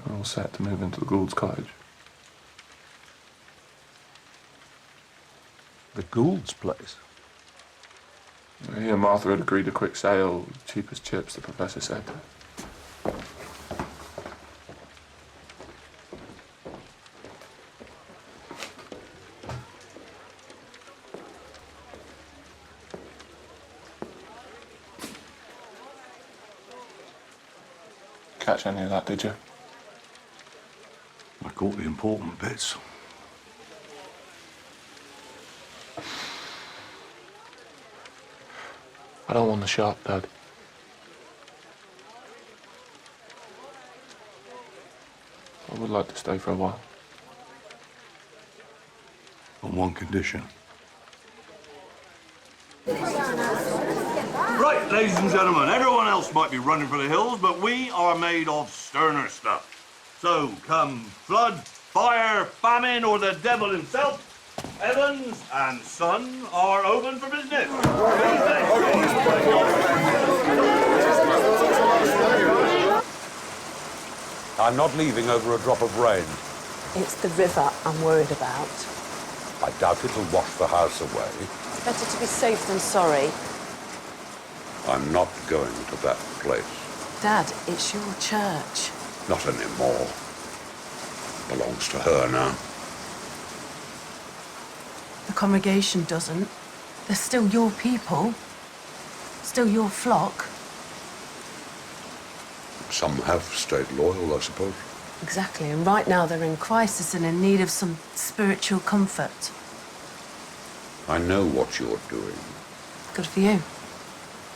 We're all set to move into the Gould's cottage. The Gould's place? He and Martha had agreed a quick sale, cheap as chips, the professor said. Catch any of that, did you? I caught the important bits. I don't want the shop, Dad. I would like to stay for a while. On one condition. Right, ladies and gentlemen, everyone else might be running for the hills, but we are made of sterner stuff. So, come flood, fire, famine, or the devil himself, Evans and Son are open for business. I'm not leaving over a drop of rain. It's the river I'm worried about. I doubt it'll wash the house away. It's better to be safe than sorry. I'm not going to that place. Dad, it's your church. Not anymore. Belongs to her now. The congregation doesn't. They're still your people. Still your flock. Some have stayed loyal, I suppose. Exactly, and right now they're in crisis and in need of some spiritual comfort. I know what you're doing. Good for you.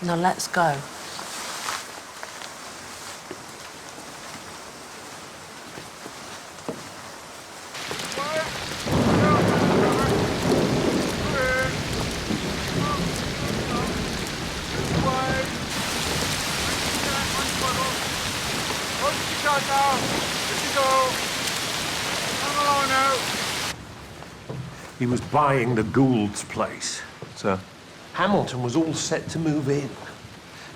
Now let's go. He was buying the Gould's place. Sir? Hamilton was all set to move in.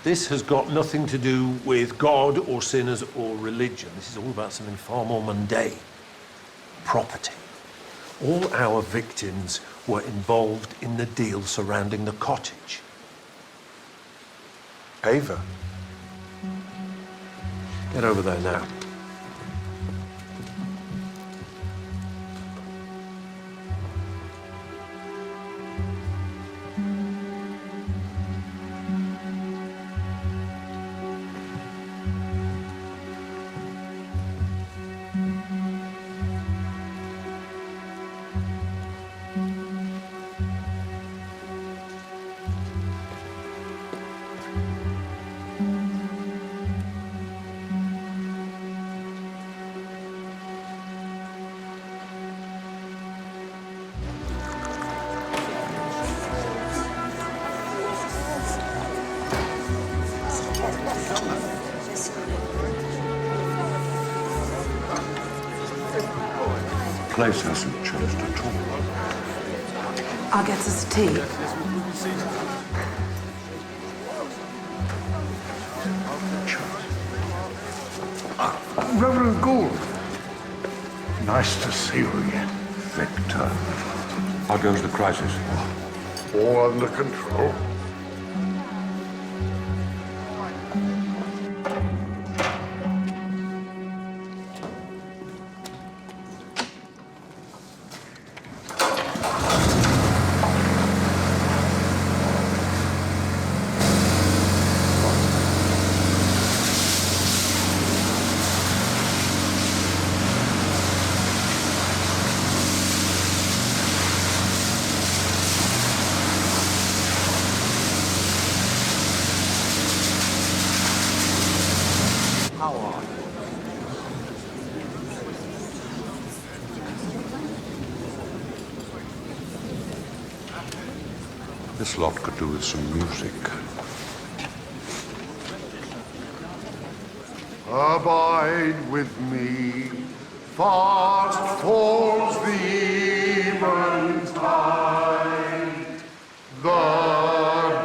This has got nothing to do with God or sinners or religion. This is all about something far more mundane. Property. All our victims were involved in the deal surrounding the cottage. Ava? Get over there now. The place hasn't changed at all. I'll get us tea. Reverend Gould. Nice to see you again, Victor. How goes the crisis? All under control. This lot could do with some music. Abide with me, fast falls the eventide. The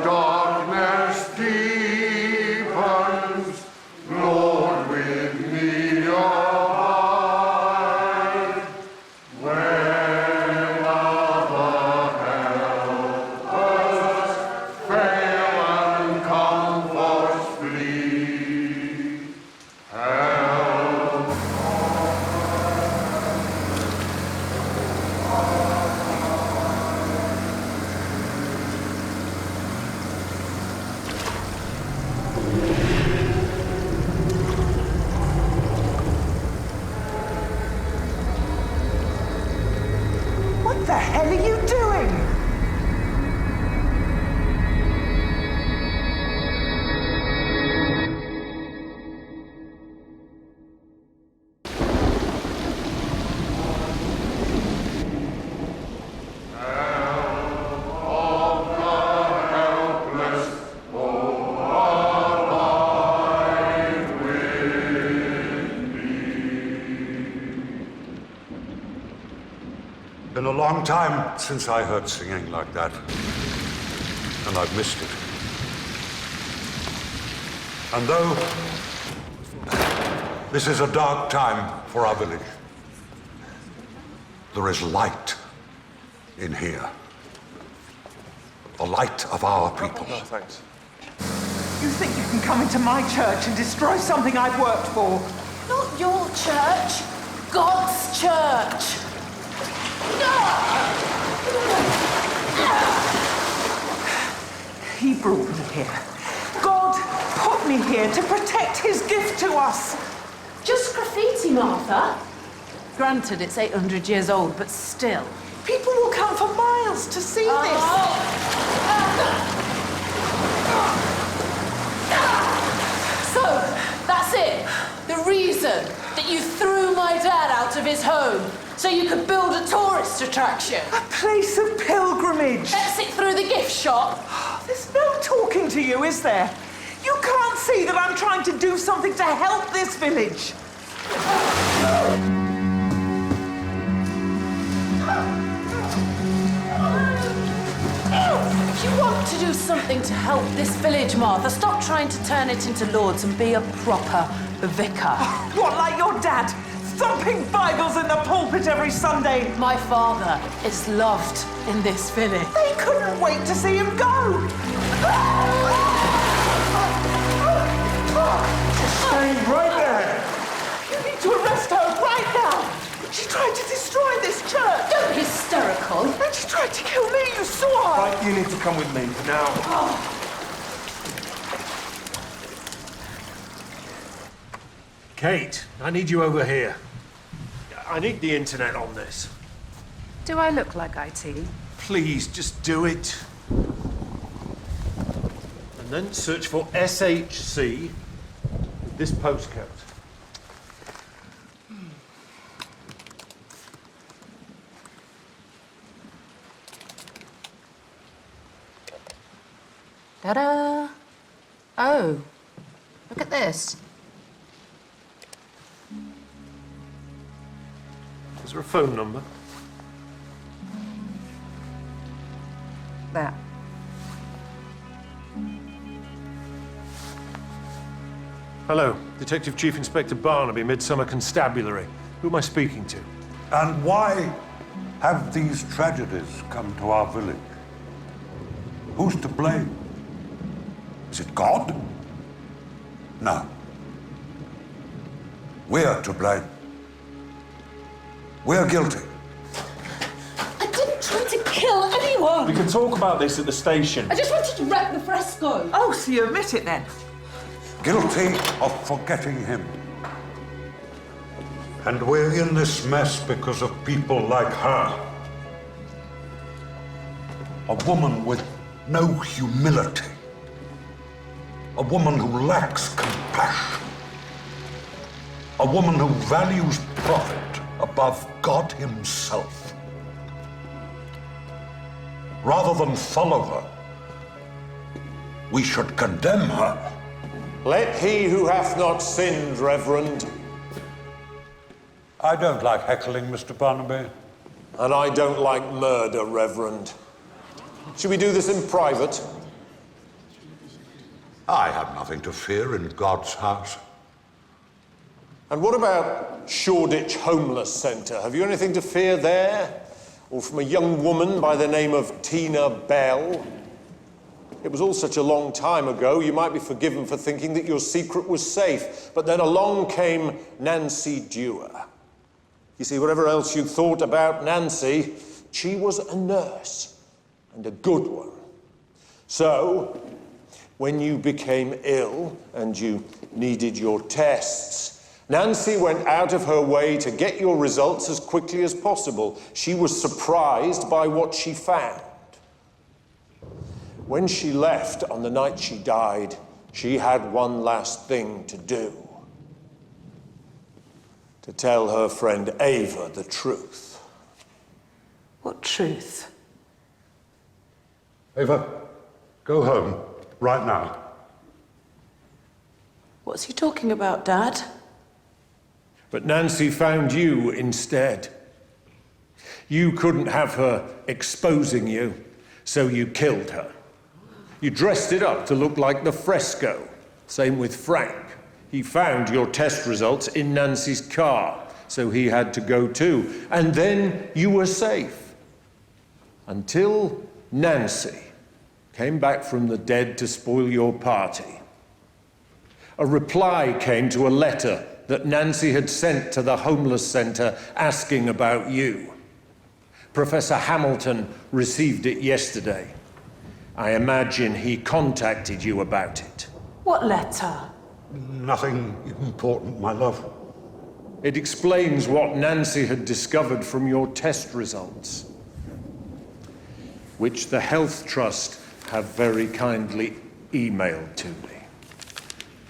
darkness deepens, Lord, with me abide. When other helpers fail and comforts flee, help. What the hell are you doing? Been a long time since I heard singing like that. And I've missed it. And though this is a dark time for our village, there is light in here. The light of our people. No, thanks. You think you can come into my church and destroy something I've worked for? Not your church. God's church. He brought me here. God put me here to protect his gift to us. Just graffiti, Martha. Granted, it's 800 years old, but still. People will come for miles to see this. So, that's it. The reason that you threw my dad out of his home so you could build a tourist attraction. A place of pilgrimage. Exit through the gift shop. There's no talking to you, is there? You can't see that I'm trying to do something to help this village. If you want to do something to help this village, Martha, stop trying to turn it into Lourdes and be a proper vicar. What, like your dad? Thumping Bibles in the pulpit every Sunday? My father is loved in this village. They couldn't wait to see him go. Just stay right there. You need to arrest her right now. She tried to destroy this church. Don't be hysterical. And she tried to kill me, you saw her. Right, you need to come with me now. Kate, I need you over here. I need the internet on this. Do I look like IT? Please, just do it. And then search for SHC with this postcode. Ta-da! Oh, look at this. Is there a phone number? There. Hello, Detective Chief Inspector Barnaby, Midsomer Constabulary. Who am I speaking to? And why have these tragedies come to our village? Who's to blame? Is it God? No. We're to blame. We're guilty. I didn't try to kill anyone. We can talk about this at the station. I just wanted to wreck the fresco. Oh, so you admit it then? Guilty of forgetting him. And we're in this mess because of people like her. A woman with no humility. A woman who lacks compassion. A woman who values profit above God himself. Rather than follow her, we should condemn her. Let he who hath not sinned, Reverend. I don't like heckling, Mr. Barnaby. And I don't like murder, Reverend. Should we do this in private? I have nothing to fear in God's house. And what about Shoreditch Homeless Centre? Have you anything to fear there? Or from a young woman by the name of Tina Bell? It was all such a long time ago, you might be forgiven for thinking that your secret was safe. But then along came Nancy Dewar. You see, whatever else you thought about Nancy, she was a nurse, and a good one. So, when you became ill and you needed your tests, Nancy went out of her way to get your results as quickly as possible. She was surprised by what she found. When she left on the night she died, she had one last thing to do. To tell her friend Ava the truth. What truth? Ava, go home right now. What's he talking about, Dad? But Nancy found you instead. You couldn't have her exposing you, so you killed her. You dressed it up to look like the fresco. Same with Frank. He found your test results in Nancy's car, so he had to go too. And then you were safe. Until Nancy came back from the dead to spoil your party. A reply came to a letter that Nancy had sent to the homeless centre asking about you. Professor Hamilton received it yesterday. I imagine he contacted you about it. What letter? Nothing important, my love. It explains what Nancy had discovered from your test results, which the Health Trust have very kindly emailed to me.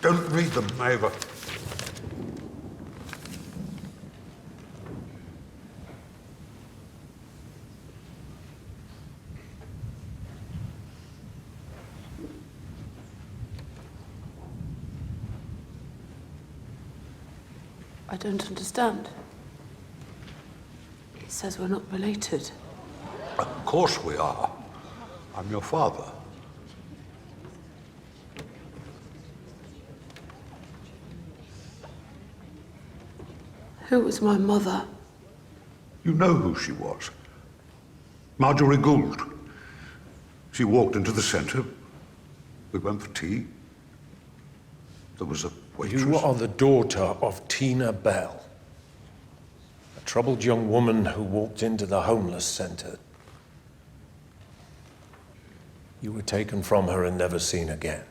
Don't read them, Ava. I don't understand. It says we're not related. Of course we are. I'm your father. Who was my mother? You know who she was. Marjorie Gould. She walked into the centre. We went for tea. There was a waitress. You are the daughter of Tina Bell, a troubled young woman who walked into the homeless centre. You were taken from her and never seen again.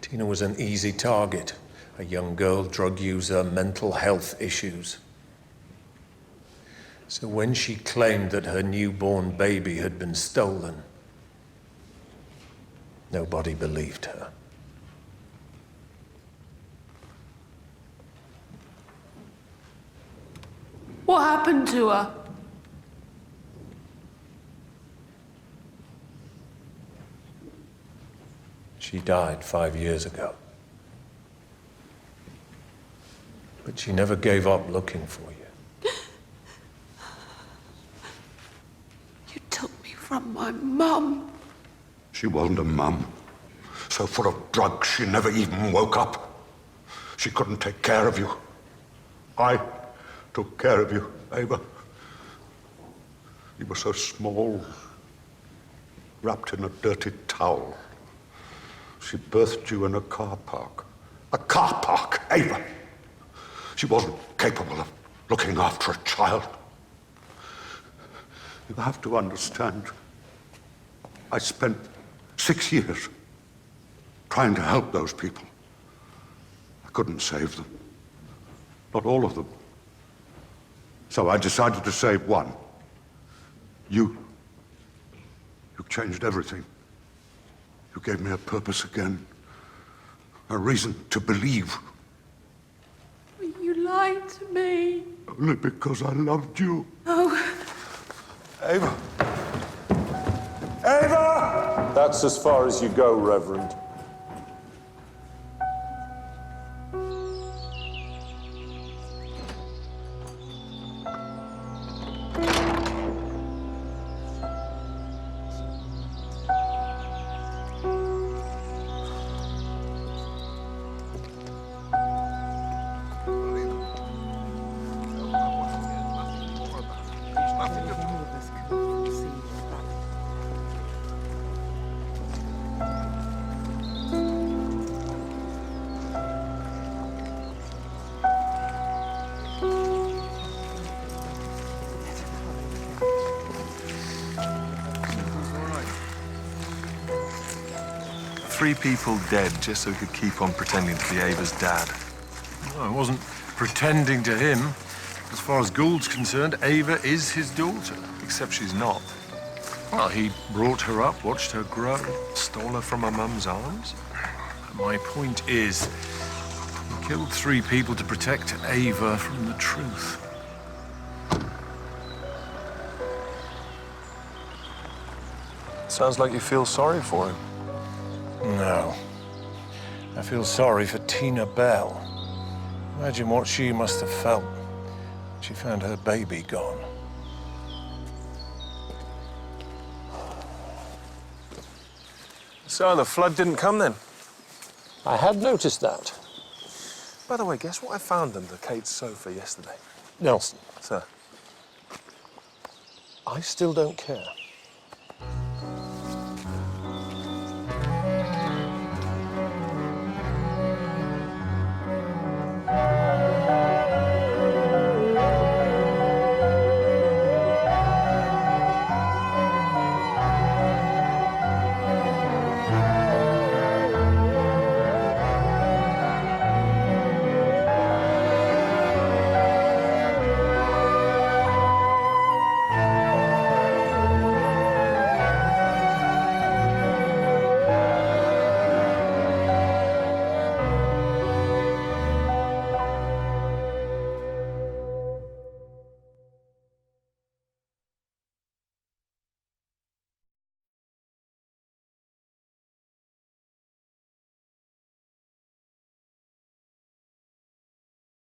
Tina was an easy target, a young girl, drug user, mental health issues. So when she claimed that her newborn baby had been stolen, nobody believed her. What happened to her? She died 5 years ago. But she never gave up looking for you. You took me from my mum. She wasn't a mum. So full of drugs, she never even woke up. She couldn't take care of you. I took care of you, Ava. You were so small, wrapped in a dirty towel. She birthed you in a car park. A car park, Ava! She wasn't capable of looking after a child. You have to understand. I spent 6 years trying to help those people. I couldn't save them. Not all of them. So I decided to save one. You. You changed everything. You gave me a purpose again. A reason to believe. You lied to me. Only because I loved you. Oh. Ava! Ava! That's as far as you go, Reverend. Three people dead just so he could keep on pretending to be Ava's dad. No, I wasn't pretending to him. As far as Gould's concerned, Ava is his daughter. Except she's not. Well, he brought her up, watched her grow. Stole her from her mum's arms. My point is, he killed 3 people to protect Ava from the truth. Sounds like you feel sorry for him. No. I feel sorry for Tina Bell. Imagine what she must have felt when she found her baby gone. So the flood didn't come then? I had noticed that. By the way, guess what I found under Kate's sofa yesterday? Nelson, Sir. I still don't care.